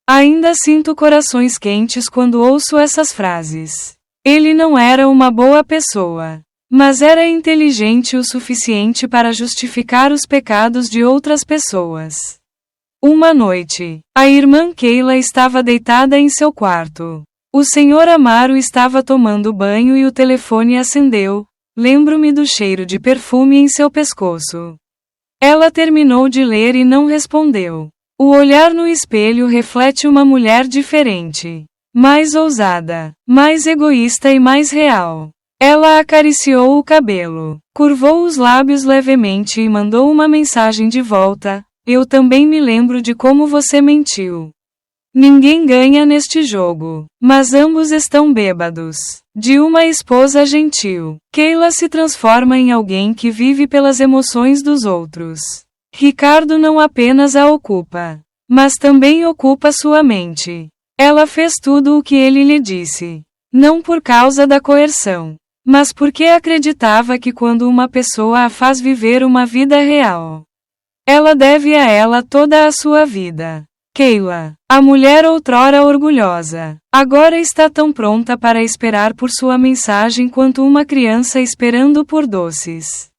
Ainda sinto corações quentes quando ouço essas frases. Ele não era uma boa pessoa, mas era inteligente o suficiente para justificar os pecados de outras pessoas. Uma noite, a irmã Keila estava deitada em seu quarto. O Sr. Amaro estava tomando banho e o telefone acendeu. Lembro-me do cheiro de perfume em seu pescoço. Ela terminou de ler e não respondeu. O olhar no espelho reflete uma mulher diferente. Mais ousada, mais egoísta e mais real. Ela acariciou o cabelo, curvou os lábios levemente e mandou uma mensagem de volta. Eu também me lembro de como você mentiu. Ninguém ganha neste jogo, mas ambos estão bêbados. De uma esposa gentil, Keila se transforma em alguém que vive pelas emoções dos outros. Ricardo não apenas a ocupa, mas também ocupa sua mente. Ela fez tudo o que ele lhe disse. Não por causa da coerção, mas porque acreditava que quando uma pessoa a faz viver uma vida real, ela deve a ela toda a sua vida. Keila, a mulher outrora orgulhosa, agora está tão pronta para esperar por sua mensagem quanto uma criança esperando por doces.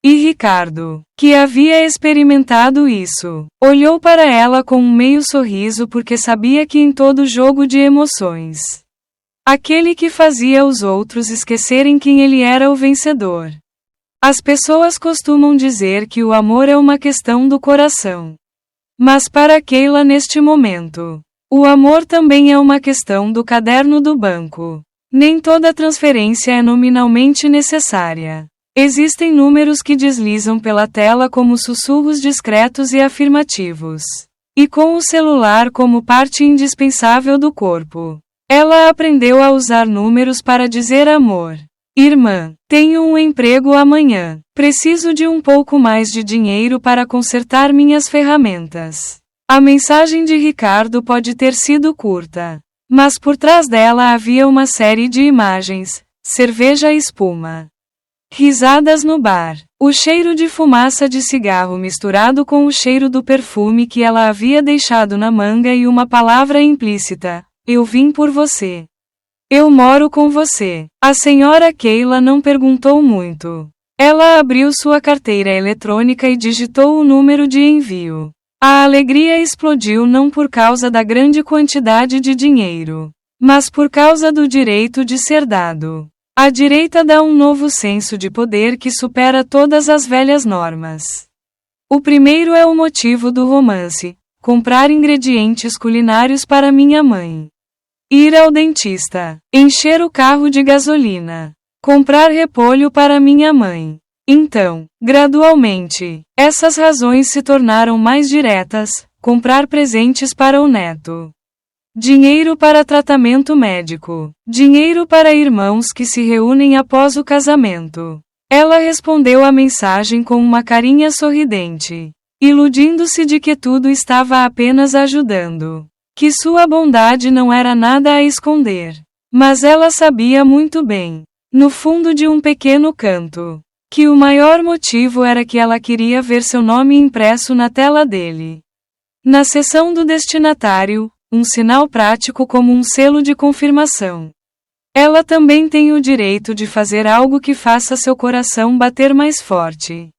E Ricardo, que havia experimentado isso, olhou para ela com um meio sorriso porque sabia que em todo jogo de emoções, aquele que fazia os outros esquecerem quem ele era o vencedor. As pessoas costumam dizer que o amor é uma questão do coração. Mas para Keila neste momento, o amor também é uma questão do caderno do banco. Nem toda transferência é nominalmente necessária. Existem números que deslizam pela tela como sussurros discretos e afirmativos. E com o celular como parte indispensável do corpo. Ela aprendeu a usar números para dizer amor. Irmã, tenho um emprego amanhã. Preciso de um pouco mais de dinheiro para consertar minhas ferramentas. A mensagem de Ricardo pode ter sido curta. Mas por trás dela havia uma série de imagens: cerveja e espuma. Risadas no bar. O cheiro de fumaça de cigarro misturado com o cheiro do perfume que ela havia deixado na manga e uma palavra implícita: eu vim por você. Eu moro com você. A senhora Keila não perguntou muito. Ela abriu sua carteira eletrônica e digitou o número de envio. A alegria explodiu não por causa da grande quantidade de dinheiro, mas por causa do direito de ser dado. A direita dá um novo senso de poder que supera todas as velhas normas. O primeiro é o motivo do romance: comprar ingredientes culinários para minha mãe. Ir ao dentista. Encher o carro de gasolina. Comprar repolho para minha mãe. Então, gradualmente, essas razões se tornaram mais diretas: comprar presentes para o neto. Dinheiro para tratamento médico. Dinheiro para irmãos que se reúnem após o casamento. Ela respondeu à mensagem com uma carinha sorridente, iludindo-se de que tudo estava apenas ajudando. Que sua bondade não era nada a esconder. Mas ela sabia muito bem, no fundo de um pequeno canto, que o maior motivo era que ela queria ver seu nome impresso na tela dele. Na seção do destinatário, um sinal prático como um selo de confirmação. Ela também tem o direito de fazer algo que faça seu coração bater mais forte.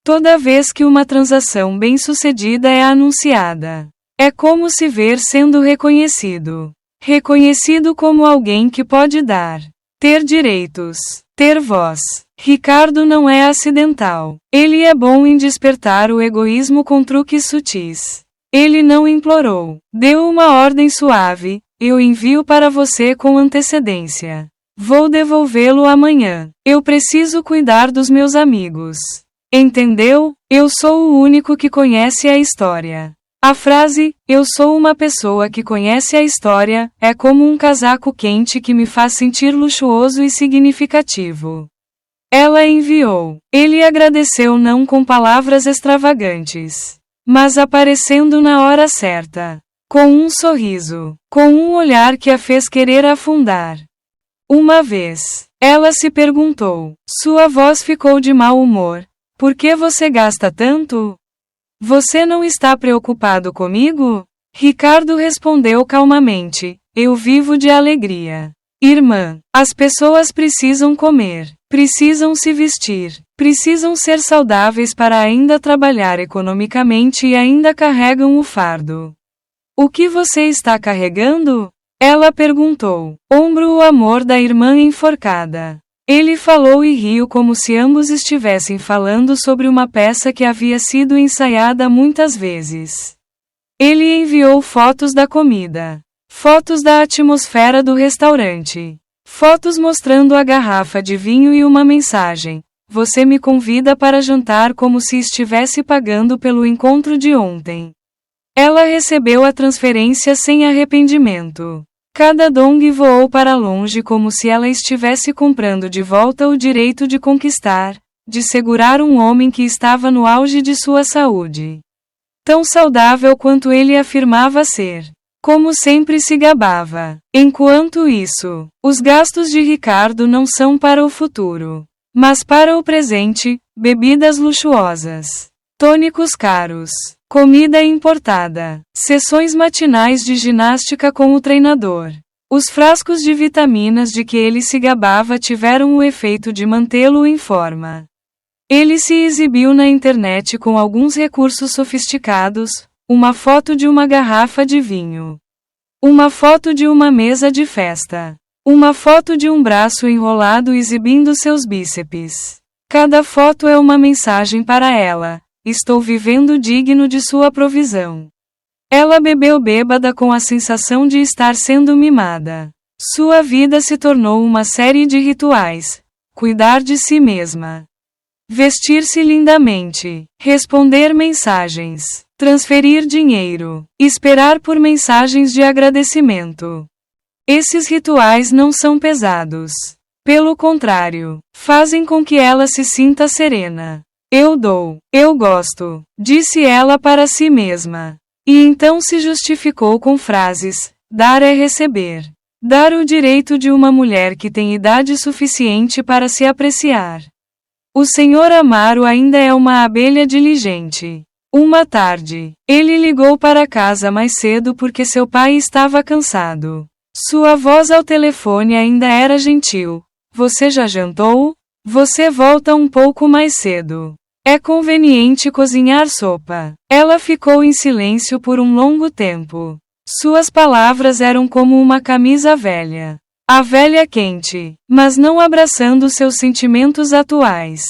Toda vez que uma transação bem-sucedida é anunciada, é como se ver sendo reconhecido. Reconhecido como alguém que pode dar. Ter direitos. Ter voz. Ricardo não é acidental. Ele é bom em despertar o egoísmo com truques sutis. Ele não implorou. Deu uma ordem suave: eu envio para você com antecedência. Vou devolvê-lo amanhã. Eu preciso cuidar dos meus amigos. Entendeu? Eu sou o único que conhece a história. A frase, eu sou uma pessoa que conhece a história, é como um casaco quente que me faz sentir luxuoso e significativo. Ela enviou. Ele agradeceu não com palavras extravagantes, mas aparecendo na hora certa. Com um sorriso. Com um olhar que a fez querer afundar. Uma vez, ela se perguntou. Sua voz ficou de mau humor. Por que você gasta tanto? Você não está preocupado comigo? Ricardo respondeu calmamente. Eu vivo de alegria. Irmã, as pessoas precisam comer, precisam se vestir, precisam ser saudáveis para ainda trabalhar economicamente e ainda carregam o fardo. O que você está carregando? Ela perguntou. Ombro o amor da irmã enforcada. Ele falou e riu como se ambos estivessem falando sobre uma peça que havia sido ensaiada muitas vezes. Ele enviou fotos da comida. Fotos da atmosfera do restaurante. Fotos mostrando a garrafa de vinho e uma mensagem: você me convida para jantar como se estivesse pagando pelo encontro de ontem. Ela recebeu a transferência sem arrependimento. Cada dong voou para longe como se ela estivesse comprando de volta o direito de conquistar, de segurar um homem que estava no auge de sua saúde. Tão saudável quanto ele afirmava ser. Como sempre se gabava. Enquanto isso, os gastos de Ricardo não são para o futuro, mas para o presente: bebidas luxuosas, tônicos caros, comida importada, sessões matinais de ginástica com o treinador. Os frascos de vitaminas de que ele se gabava tiveram o efeito de mantê-lo em forma. Ele se exibiu na internet com alguns recursos sofisticados: uma foto de uma garrafa de vinho, uma foto de uma mesa de festa, uma foto de um braço enrolado exibindo seus bíceps. Cada foto é uma mensagem para ela: estou vivendo digno de sua provisão. Ela bebeu bêbada com a sensação de estar sendo mimada. Sua vida se tornou uma série de rituais. Cuidar de si mesma. vestir-se lindamente, responder mensagens, transferir dinheiro, esperar por mensagens de agradecimento. Esses rituais não são pesados. Pelo contrário, fazem com que ela se sinta serena. Eu dou, eu gosto, disse ela para si mesma. E então se justificou com frases: dar é receber. Dar o direito de uma mulher que tem idade suficiente para se apreciar. O Sr. Amaro ainda é uma abelha diligente. Uma tarde, ele ligou para casa mais cedo porque seu pai estava cansado. Sua voz ao telefone ainda era gentil. Você já jantou? Você volta um pouco mais cedo. É conveniente cozinhar sopa. Ela ficou em silêncio por um longo tempo. Suas palavras eram como uma camisa velha. A velha quente, mas não abraçando seus sentimentos atuais.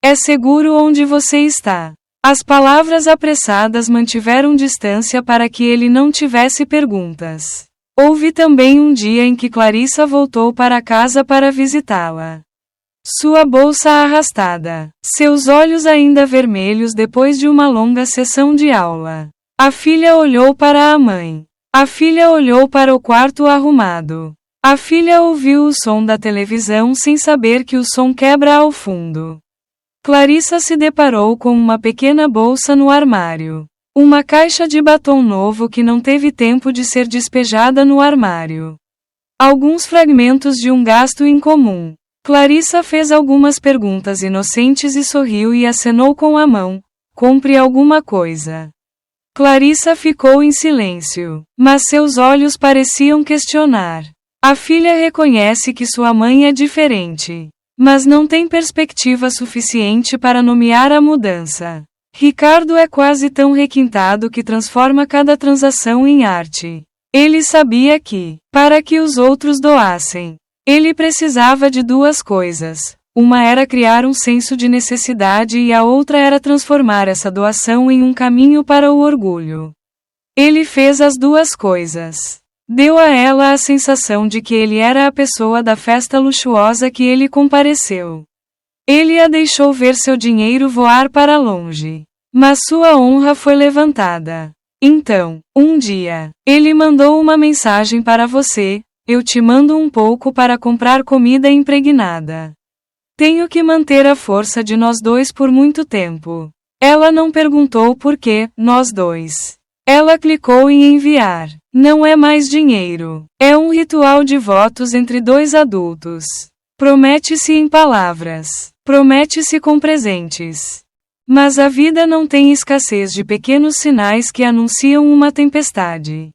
É seguro onde você está. As palavras apressadas mantiveram distância para que ele não tivesse perguntas. Houve também um dia em que Clarissa voltou para casa para visitá-la. Sua bolsa arrastada, seus olhos ainda vermelhos depois de uma longa sessão de aula. A filha olhou para a mãe. A filha olhou para o quarto arrumado. A filha ouviu o som da televisão sem saber que o som quebra ao fundo. Clarissa se deparou com uma pequena bolsa no armário. Uma caixa de batom novo que não teve tempo de ser despejada no armário. Alguns fragmentos de um gasto incomum. Clarissa fez algumas perguntas inocentes e sorriu e acenou com a mão. Compre alguma coisa. Clarissa ficou em silêncio, mas seus olhos pareciam questionar. A filha reconhece que sua mãe é diferente, mas não tem perspectiva suficiente para nomear a mudança. Ricardo é quase tão requintado que transforma cada transação em arte. Ele sabia que, para que os outros doassem, ele precisava de duas coisas. Uma era criar um senso de necessidade e a outra era transformar essa doação em um caminho para o orgulho. Ele fez as duas coisas. Deu a ela a sensação de que ele era a pessoa da festa luxuosa que ele compareceu. Ele a deixou ver seu dinheiro voar para longe. Mas sua honra foi levantada. Então, um dia, ele mandou uma mensagem para você: eu te mando um pouco para comprar comida impregnada. Tenho que manter a força de nós dois por muito tempo. Ela não perguntou por que, nós dois. Ela clicou em enviar. Não é mais dinheiro. É um ritual de votos entre dois adultos. Promete-se em palavras. Promete-se com presentes. Mas a vida não tem escassez de pequenos sinais que anunciam uma tempestade.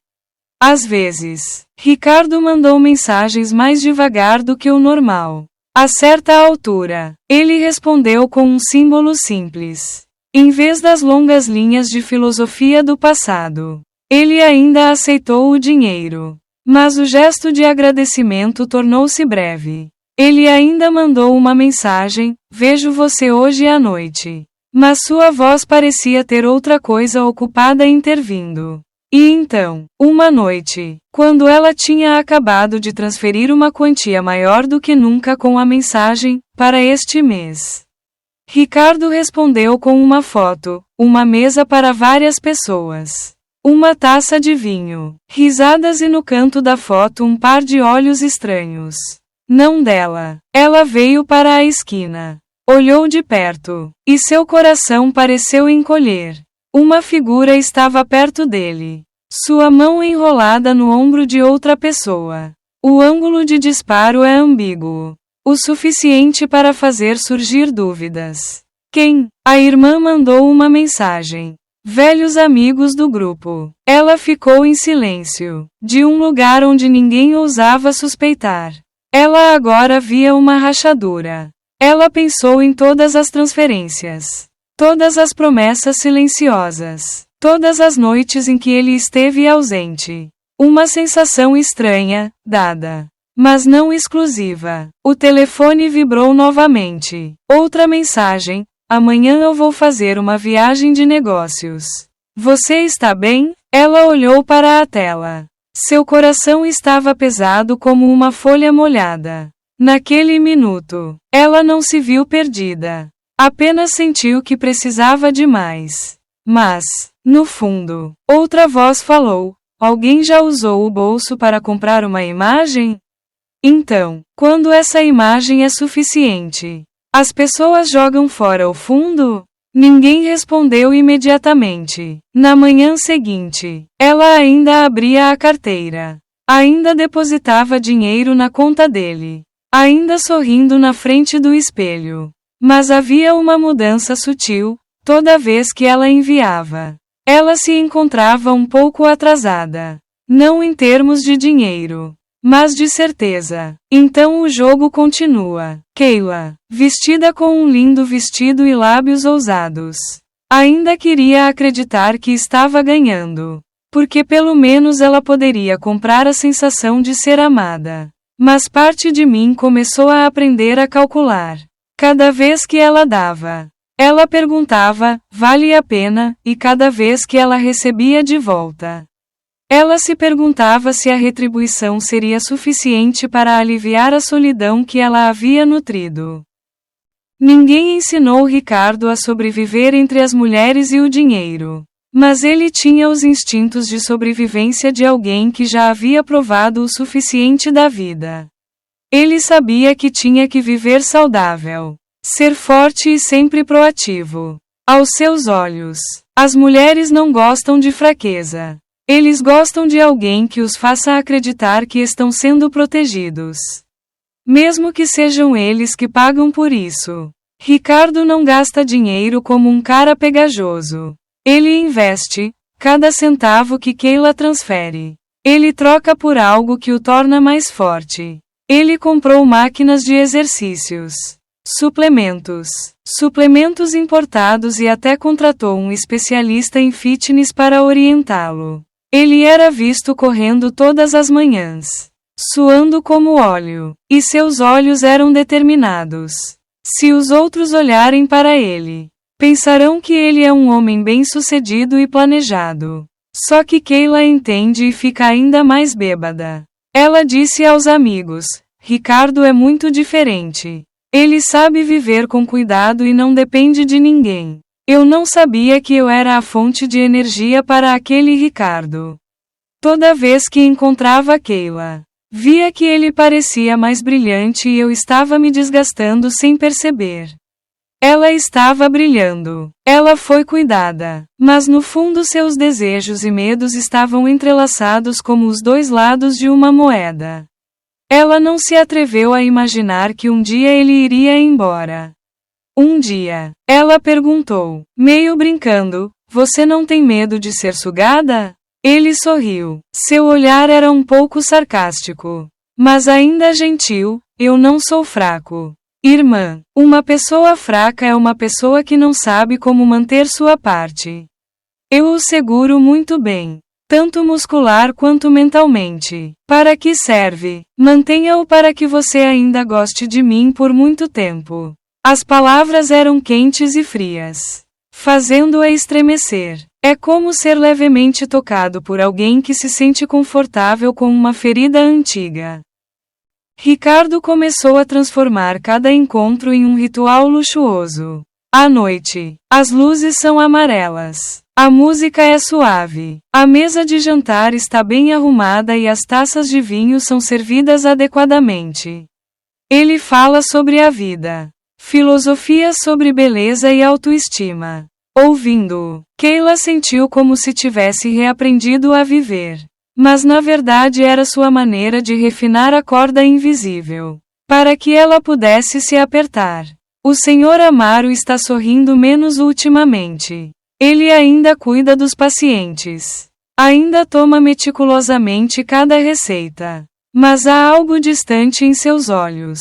Às vezes, Ricardo mandou mensagens mais devagar do que o normal. A certa altura, ele respondeu com um símbolo simples. Em vez das longas linhas de filosofia do passado, ele ainda aceitou o dinheiro. Mas o gesto de agradecimento tornou-se breve. Ele ainda mandou uma mensagem: vejo você hoje à noite. Mas sua voz parecia ter outra coisa ocupada intervindo. E então, uma noite, quando ela tinha acabado de transferir uma quantia maior do que nunca com a mensagem: para este mês. Ricardo respondeu com uma foto, uma mesa para várias pessoas. Uma taça de vinho, risadas e no canto da foto um par de olhos estranhos. Não dela. Ela veio para a esquina. Olhou de perto, e seu coração pareceu encolher. Uma figura estava perto dele. Sua mão enrolada no ombro de outra pessoa. O ângulo de disparo é ambíguo. O suficiente para fazer surgir dúvidas. Quem? A irmã mandou uma mensagem. Velhos amigos do grupo. Ela ficou em silêncio, de um lugar onde ninguém ousava suspeitar. Ela agora via uma rachadura. Ela pensou em todas as transferências. Todas as promessas silenciosas. Todas as noites em que ele esteve ausente. Uma sensação estranha, dada. Mas não exclusiva. O telefone vibrou novamente. Outra mensagem: amanhã eu vou fazer uma viagem de negócios. Você está bem? Ela olhou para a tela. Seu coração estava pesado como uma folha molhada. Naquele minuto, ela não se viu perdida. Apenas sentiu que precisava de mais. Mas, no fundo, outra voz falou: alguém já usou o bolso para comprar uma imagem? Então, quando essa imagem é suficiente, as pessoas jogam fora o fundo? Ninguém respondeu imediatamente. Na manhã seguinte, ela ainda abria a carteira. Ainda depositava dinheiro na conta dele. Ainda sorrindo na frente do espelho. Mas havia uma mudança sutil, toda vez que ela enviava. Ela se encontrava um pouco atrasada. Não em termos de dinheiro, mas de certeza. Então o jogo continua. Keila, vestida com um lindo vestido e lábios ousados, ainda queria acreditar que estava ganhando. Porque pelo menos ela poderia comprar a sensação de ser amada. Mas parte de mim começou a aprender a calcular. Cada vez que ela dava, ela perguntava, vale a pena, e cada vez que ela recebia de volta, ela se perguntava se a retribuição seria suficiente para aliviar a solidão que ela havia nutrido. Ninguém ensinou Ricardo a sobreviver entre as mulheres e o dinheiro. Mas ele tinha os instintos de sobrevivência de alguém que já havia provado o suficiente da vida. Ele sabia que tinha que viver saudável, ser forte e sempre proativo. Aos seus olhos, as mulheres não gostam de fraqueza. Eles gostam de alguém que os faça acreditar que estão sendo protegidos. Mesmo que sejam eles que pagam por isso. Ricardo não gasta dinheiro como um cara pegajoso. Ele investe cada centavo que Keila transfere. Ele troca por algo que o torna mais forte. Ele comprou máquinas de exercícios, suplementos importados e até contratou um especialista em fitness para orientá-lo. Ele era visto correndo todas as manhãs, suando como óleo, e seus olhos eram determinados. Se os outros olharem para ele, pensarão que ele é um homem bem-sucedido e planejado. Só que Keila entende e fica ainda mais bêbada. Ela disse aos amigos: Ricardo é muito diferente. Ele sabe viver com cuidado e não depende de ninguém. Eu não sabia que eu era a fonte de energia para aquele Ricardo. Toda vez que encontrava Keila, via que ele parecia mais brilhante e eu estava me desgastando sem perceber. Ela estava brilhando. Ela foi cuidada. Mas no fundo seus desejos e medos estavam entrelaçados como os dois lados de uma moeda. Ela não se atreveu a imaginar que um dia ele iria embora. Um dia, ela perguntou, meio brincando, você não tem medo de ser sugada? Ele sorriu. Seu olhar era um pouco sarcástico. Mas ainda gentil, eu não sou fraco. Irmã, uma pessoa fraca é uma pessoa que não sabe como manter sua parte. Eu o seguro muito bem, tanto muscular quanto mentalmente. Para que serve? Mantenha-o para que você ainda goste de mim por muito tempo. As palavras eram quentes e frias, fazendo-a estremecer. É como ser levemente tocado por alguém que se sente confortável com uma ferida antiga. Ricardo começou a transformar cada encontro em um ritual luxuoso. À noite, as luzes são amarelas. A música é suave. A mesa de jantar está bem arrumada e as taças de vinho são servidas adequadamente. Ele fala sobre a vida. Filosofia sobre beleza e autoestima. Ouvindo-o, Keila sentiu como se tivesse reaprendido a viver. Mas na verdade era sua maneira de refinar a corda invisível, para que ela pudesse se apertar. O Sr. Amaro está sorrindo menos ultimamente. Ele ainda cuida dos pacientes. Ainda toma meticulosamente cada receita. Mas há algo distante em seus olhos.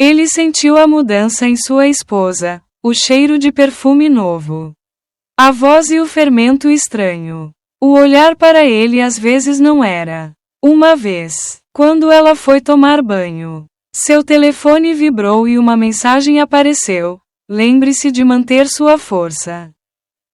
Ele sentiu a mudança em sua esposa, o cheiro de perfume novo. A voz e o fermento estranho. O olhar para ele às vezes não era. Uma vez, quando ela foi tomar banho, seu telefone vibrou e uma mensagem apareceu. Lembre-se de manter sua força.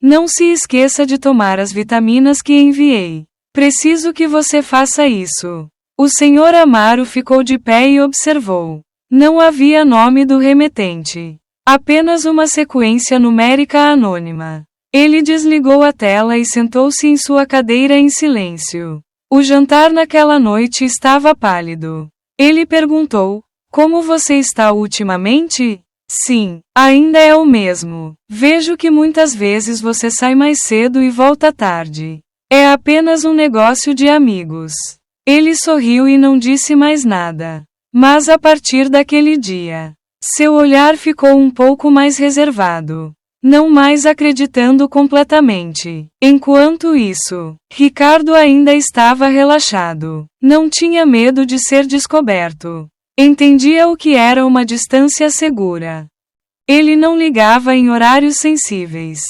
Não se esqueça de tomar as vitaminas que enviei. Preciso que você faça isso. O Sr. Amaro ficou de pé e observou. Não havia nome do remetente. Apenas uma sequência numérica anônima. Ele desligou a tela e sentou-se em sua cadeira em silêncio. O jantar naquela noite estava pálido. Ele perguntou: como você está ultimamente? Sim, ainda é o mesmo. Vejo que muitas vezes você sai mais cedo e volta tarde. É apenas um negócio de amigos. Ele sorriu e não disse mais nada. Mas a partir daquele dia, seu olhar ficou um pouco mais reservado. Não mais acreditando completamente. Enquanto isso, Ricardo ainda estava relaxado. Não tinha medo de ser descoberto. Entendia o que era uma distância segura. Ele não ligava em horários sensíveis.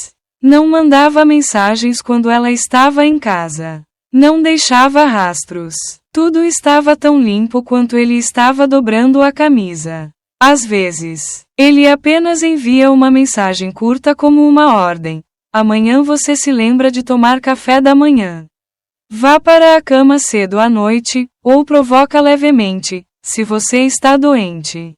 Não mandava mensagens quando ela estava em casa. Não deixava rastros. Tudo estava tão limpo quanto ele estava dobrando a camisa. Às vezes, ele apenas envia uma mensagem curta como uma ordem. Amanhã você se lembra de tomar café da manhã. Vá para a cama cedo à noite, ou provoca levemente, se você está doente.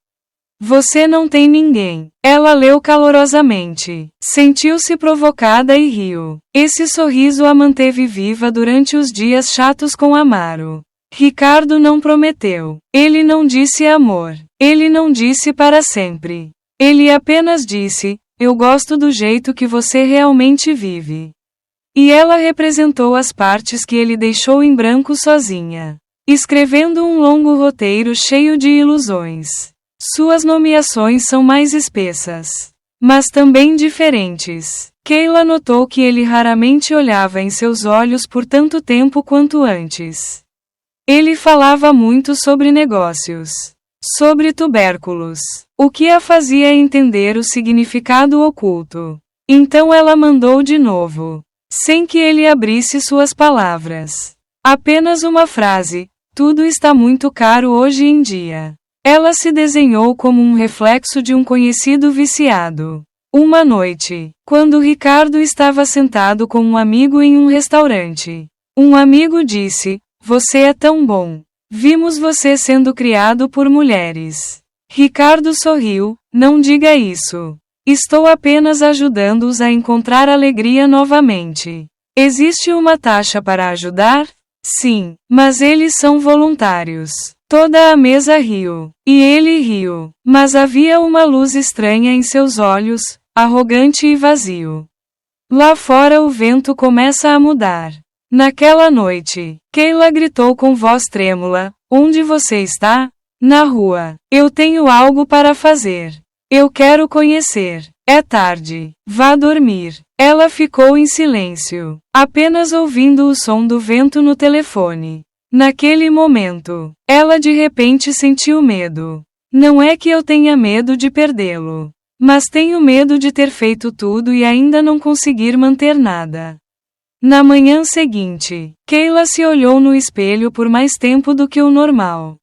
Você não tem ninguém. Ela leu calorosamente. Sentiu-se provocada e riu. Esse sorriso a manteve viva durante os dias chatos com Amaro. Ricardo não prometeu. Ele não disse amor. Ele não disse para sempre. Ele apenas disse: eu gosto do jeito que você realmente vive. E ela representou as partes que ele deixou em branco sozinha, escrevendo um longo roteiro cheio de ilusões. Suas nomeações são mais espessas, mas também diferentes. Keila notou que ele raramente olhava em seus olhos por tanto tempo quanto antes. Ele falava muito sobre negócios, sobre tubérculos, o que a fazia entender o significado oculto. Então ela mandou de novo, sem que ele abrisse suas palavras. Apenas uma frase: tudo está muito caro hoje em dia. Ela se desenhou como um reflexo de um conhecido viciado. Uma noite, quando Ricardo estava sentado com um amigo em um restaurante, um amigo disse: você é tão bom. Vimos você sendo criado por mulheres. Ricardo sorriu: não diga isso. Estou apenas ajudando-os a encontrar alegria novamente. Existe uma taxa para ajudar? Sim, mas eles são voluntários. Toda a mesa riu. E ele riu. Mas havia uma luz estranha em seus olhos, arrogante e vazio. Lá fora o vento começa a mudar. Naquela noite, Keila gritou com voz trêmula: onde você está? Na rua. Eu tenho algo para fazer. Eu quero conhecer. É tarde. Vá dormir. Ela ficou em silêncio, apenas ouvindo o som do vento no telefone. Naquele momento, ela de repente sentiu medo. Não é que eu tenha medo de perdê-lo, mas tenho medo de ter feito tudo e ainda não conseguir manter nada. Na manhã seguinte, Keila se olhou no espelho por mais tempo do que o normal.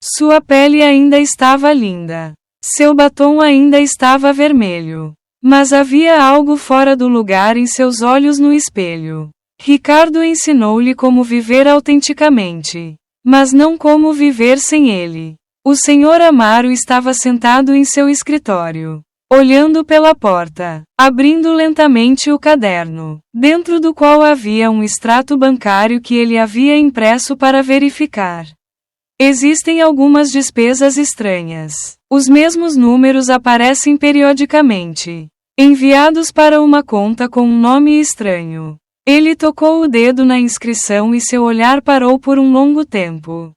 Sua pele ainda estava linda. Seu batom ainda estava vermelho. Mas havia algo fora do lugar em seus olhos no espelho. Ricardo ensinou-lhe como viver autenticamente, mas não como viver sem ele. O Sr. Amaro estava sentado em seu escritório, olhando pela porta, abrindo lentamente o caderno, dentro do qual havia um extrato bancário que ele havia impresso para verificar. Existem algumas despesas estranhas. Os mesmos números aparecem periodicamente, enviados para uma conta com um nome estranho. Ele tocou o dedo na inscrição e seu olhar parou por um longo tempo.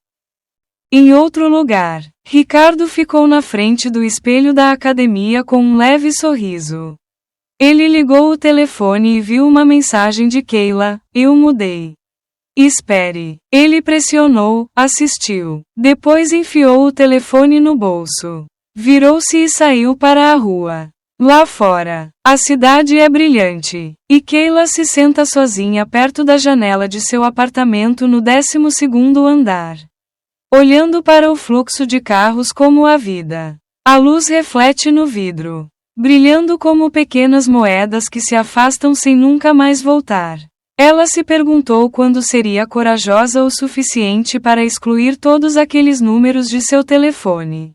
Em outro lugar, Ricardo ficou na frente do espelho da academia com um leve sorriso. Ele ligou o telefone e viu uma mensagem de Keila: eu mudei. Espere. Ele pressionou, assistiu. Depois enfiou o telefone no bolso. Virou-se e saiu para a rua. Lá fora, a cidade é brilhante, e Keila se senta sozinha perto da janela de seu apartamento no 12º andar. Olhando para o fluxo de carros como a vida. A luz reflete no vidro, brilhando como pequenas moedas que se afastam sem nunca mais voltar. Ela se perguntou quando seria corajosa o suficiente para excluir todos aqueles números de seu telefone.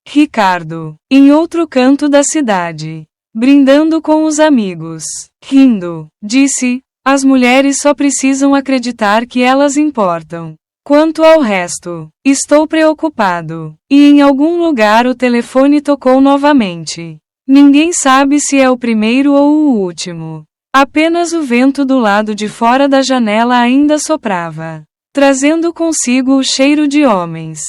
Ricardo, em outro canto da cidade, brindando com os amigos, rindo, disse: as mulheres só precisam acreditar que elas importam. Quanto ao resto, estou preocupado. E em algum lugar o telefone tocou novamente. Ninguém sabe se é o primeiro ou o último. Apenas o vento do lado de fora da janela ainda soprava, trazendo consigo o cheiro de homens,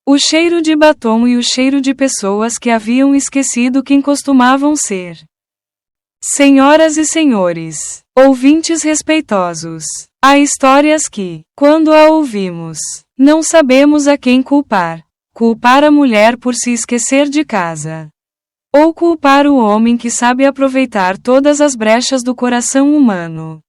o cheiro de batom e o cheiro de pessoas que haviam esquecido quem costumavam ser. Senhoras e senhores, ouvintes respeitosos, há histórias que, quando a ouvimos, não sabemos a quem culpar. Culpar a mulher por se esquecer de casa. Ou culpar o homem que sabe aproveitar todas as brechas do coração humano.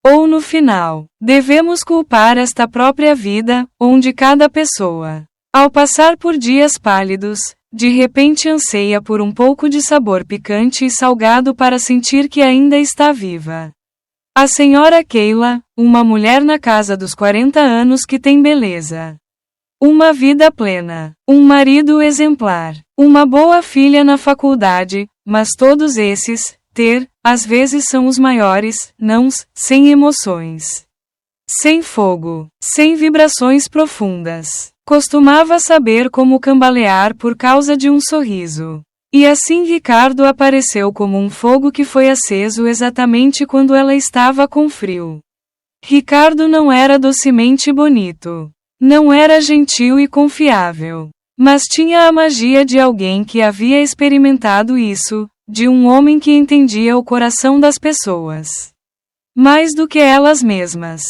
Ou no final, devemos culpar esta própria vida, onde cada pessoa, ao passar por dias pálidos, de repente anseia por um pouco de sabor picante e salgado para sentir que ainda está viva. A senhora Keila, uma mulher na casa dos 40 anos que tem beleza, uma vida plena, um marido exemplar, uma boa filha na faculdade, mas todos esses, às vezes são os maiores, nãos, sem emoções, sem fogo, sem vibrações profundas. Costumava saber como cambalear por causa de um sorriso. E assim Ricardo apareceu como um fogo que foi aceso exatamente quando ela estava com frio. Ricardo não era docemente bonito. Não era gentil e confiável. Mas tinha a magia de alguém que havia experimentado isso, de um homem que entendia o coração das pessoas. Mais do que elas mesmas.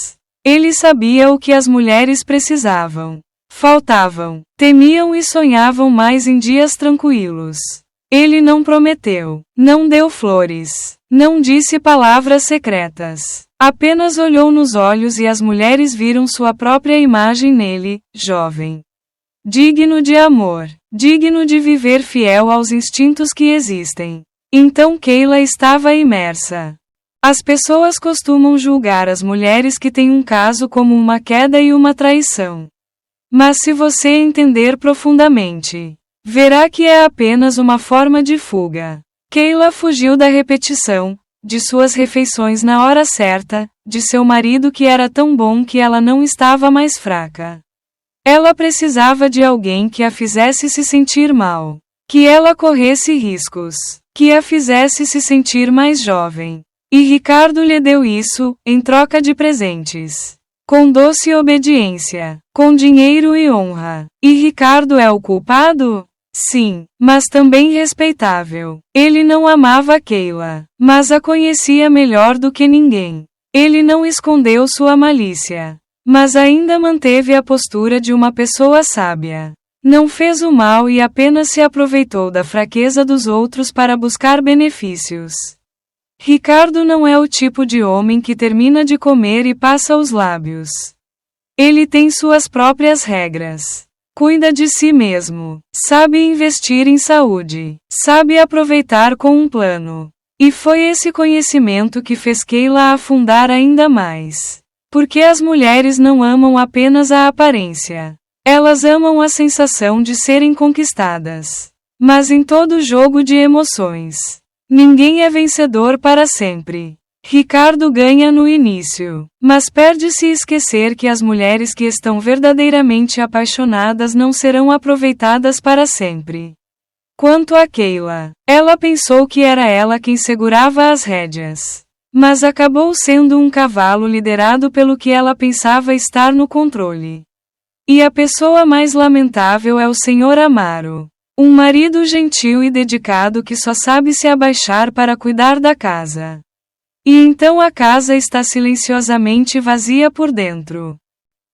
Ele sabia o que as mulheres precisavam. Faltavam, temiam e sonhavam mais em dias tranquilos. Ele não prometeu, não deu flores, não disse palavras secretas. Apenas olhou nos olhos e as mulheres viram sua própria imagem nele, jovem. Digno de amor, digno de viver fiel aos instintos que existem. Então Keila estava imersa. As pessoas costumam julgar as mulheres que têm um caso como uma queda e uma traição. Mas se você entender profundamente, verá que é apenas uma forma de fuga. Keila fugiu da repetição, de suas refeições na hora certa, de seu marido que era tão bom que ela não estava mais fraca. Ela precisava de alguém que a fizesse se sentir mal, que ela corresse riscos, que a fizesse se sentir mais jovem. E Ricardo lhe deu isso, em troca de presentes. Com doce obediência, com dinheiro e honra. E Ricardo é o culpado? Sim, mas também respeitável. Ele não amava Keila, mas a conhecia melhor do que ninguém. Ele não escondeu sua malícia, mas ainda manteve a postura de uma pessoa sábia. Não fez o mal e apenas se aproveitou da fraqueza dos outros para buscar benefícios. Ricardo não é o tipo de homem que termina de comer e passa os lábios. Ele tem suas próprias regras. Cuida de si mesmo. Sabe investir em saúde. Sabe aproveitar com um plano. E foi esse conhecimento que fez Keila afundar ainda mais. Porque as mulheres não amam apenas a aparência. Elas amam a sensação de serem conquistadas. Mas em todo jogo de emoções, ninguém é vencedor para sempre. Ricardo ganha no início, mas perde-se esquecer que as mulheres que estão verdadeiramente apaixonadas não serão aproveitadas para sempre. Quanto a Keila, ela pensou que era ela quem segurava as rédeas. Mas acabou sendo um cavalo liderado pelo que ela pensava estar no controle. E a pessoa mais lamentável é o Sr. Amaro. Um marido gentil e dedicado que só sabe se abaixar para cuidar da casa. E então a casa está silenciosamente vazia por dentro.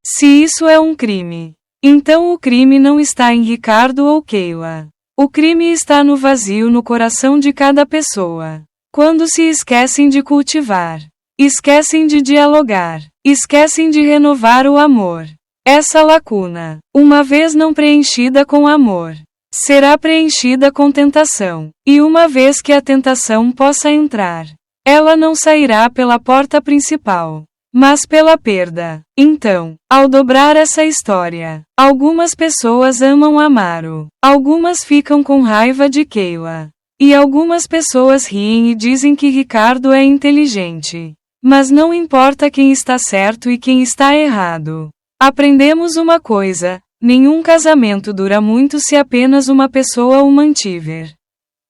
Se isso é um crime, então o crime não está em Ricardo ou Keila. O crime está no vazio no coração de cada pessoa. Quando se esquecem de cultivar, esquecem de dialogar, esquecem de renovar o amor. Essa lacuna, uma vez não preenchida com amor, será preenchida com tentação, e uma vez que a tentação possa entrar, ela não sairá pela porta principal, mas pela perda. Então, ao dobrar essa história, algumas pessoas amam Amaro, algumas ficam com raiva de Keila. E algumas pessoas riem e dizem que Ricardo é inteligente. Mas não importa quem está certo e quem está errado. Aprendemos uma coisa: nenhum casamento dura muito se apenas uma pessoa o mantiver.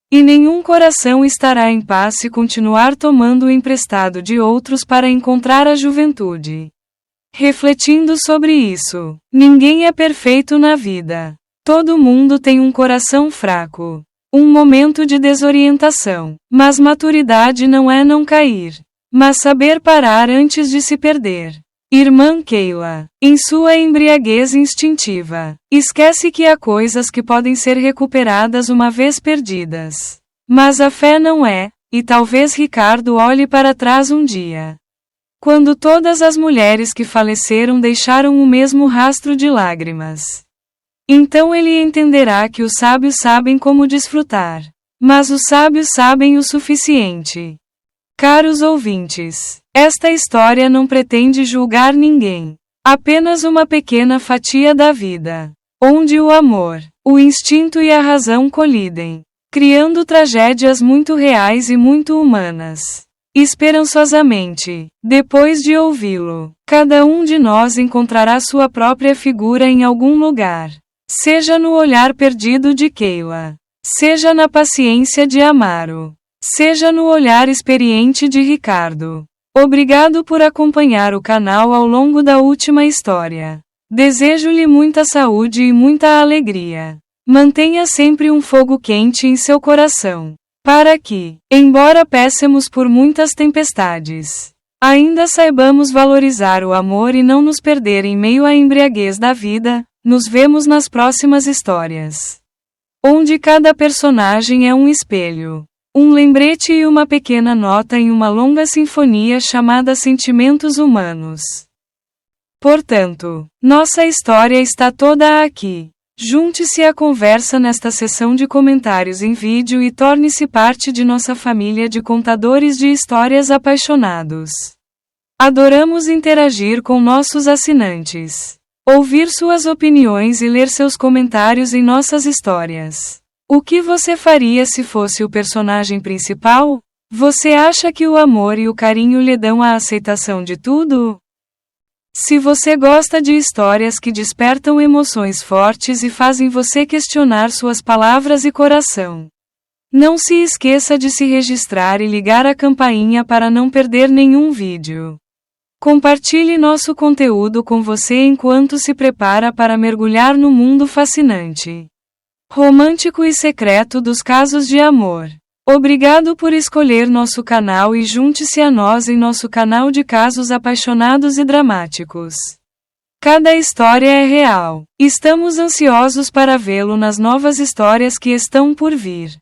E nenhum coração estará em paz se continuar tomando o emprestado de outros para encontrar a juventude. Refletindo sobre isso, ninguém é perfeito na vida. Todo mundo tem um coração fraco. Um momento de desorientação. Mas maturidade não é não cair, mas saber parar antes de se perder. Irmã Keila, em sua embriaguez instintiva, esquece que há coisas que podem ser recuperadas uma vez perdidas. Mas a fé não é, e talvez Ricardo olhe para trás um dia. Quando todas as mulheres que faleceram deixaram o mesmo rastro de lágrimas. Então ele entenderá que os sábios sabem como desfrutar. Mas os sábios sabem o suficiente. Caros ouvintes, esta história não pretende julgar ninguém. Apenas uma pequena fatia da vida, onde o amor, o instinto e a razão colidem, criando tragédias muito reais e muito humanas. Esperançosamente, depois de ouvi-lo, cada um de nós encontrará sua própria figura em algum lugar. Seja no olhar perdido de Keila, seja na paciência de Amaro, seja no olhar experiente de Ricardo. Obrigado por acompanhar o canal ao longo da última história. Desejo-lhe muita saúde e muita alegria. Mantenha sempre um fogo quente em seu coração, para que, embora passemos por muitas tempestades, ainda saibamos valorizar o amor e não nos perder em meio à embriaguez da vida. Nos vemos nas próximas histórias, onde cada personagem é um espelho, um lembrete e uma pequena nota em uma longa sinfonia chamada Sentimentos Humanos. Portanto, nossa história está toda aqui. Junte-se à conversa nesta sessão de comentários em vídeo e torne-se parte de nossa família de contadores de histórias apaixonados. Adoramos interagir com nossos assinantes. Ouvir suas opiniões e ler seus comentários em nossas histórias. O que você faria se fosse o personagem principal? Você acha que o amor e o carinho lhe dão a aceitação de tudo? Se você gosta de histórias que despertam emoções fortes e fazem você questionar suas palavras e coração, não se esqueça de se registrar e ligar a campainha para não perder nenhum vídeo. Compartilhe nosso conteúdo com você enquanto se prepara para mergulhar no mundo fascinante, romântico e secreto dos casos de amor. Obrigado por escolher nosso canal e junte-se a nós em nosso canal de casos apaixonados e dramáticos. Cada história é real. Estamos ansiosos para vê-lo nas novas histórias que estão por vir.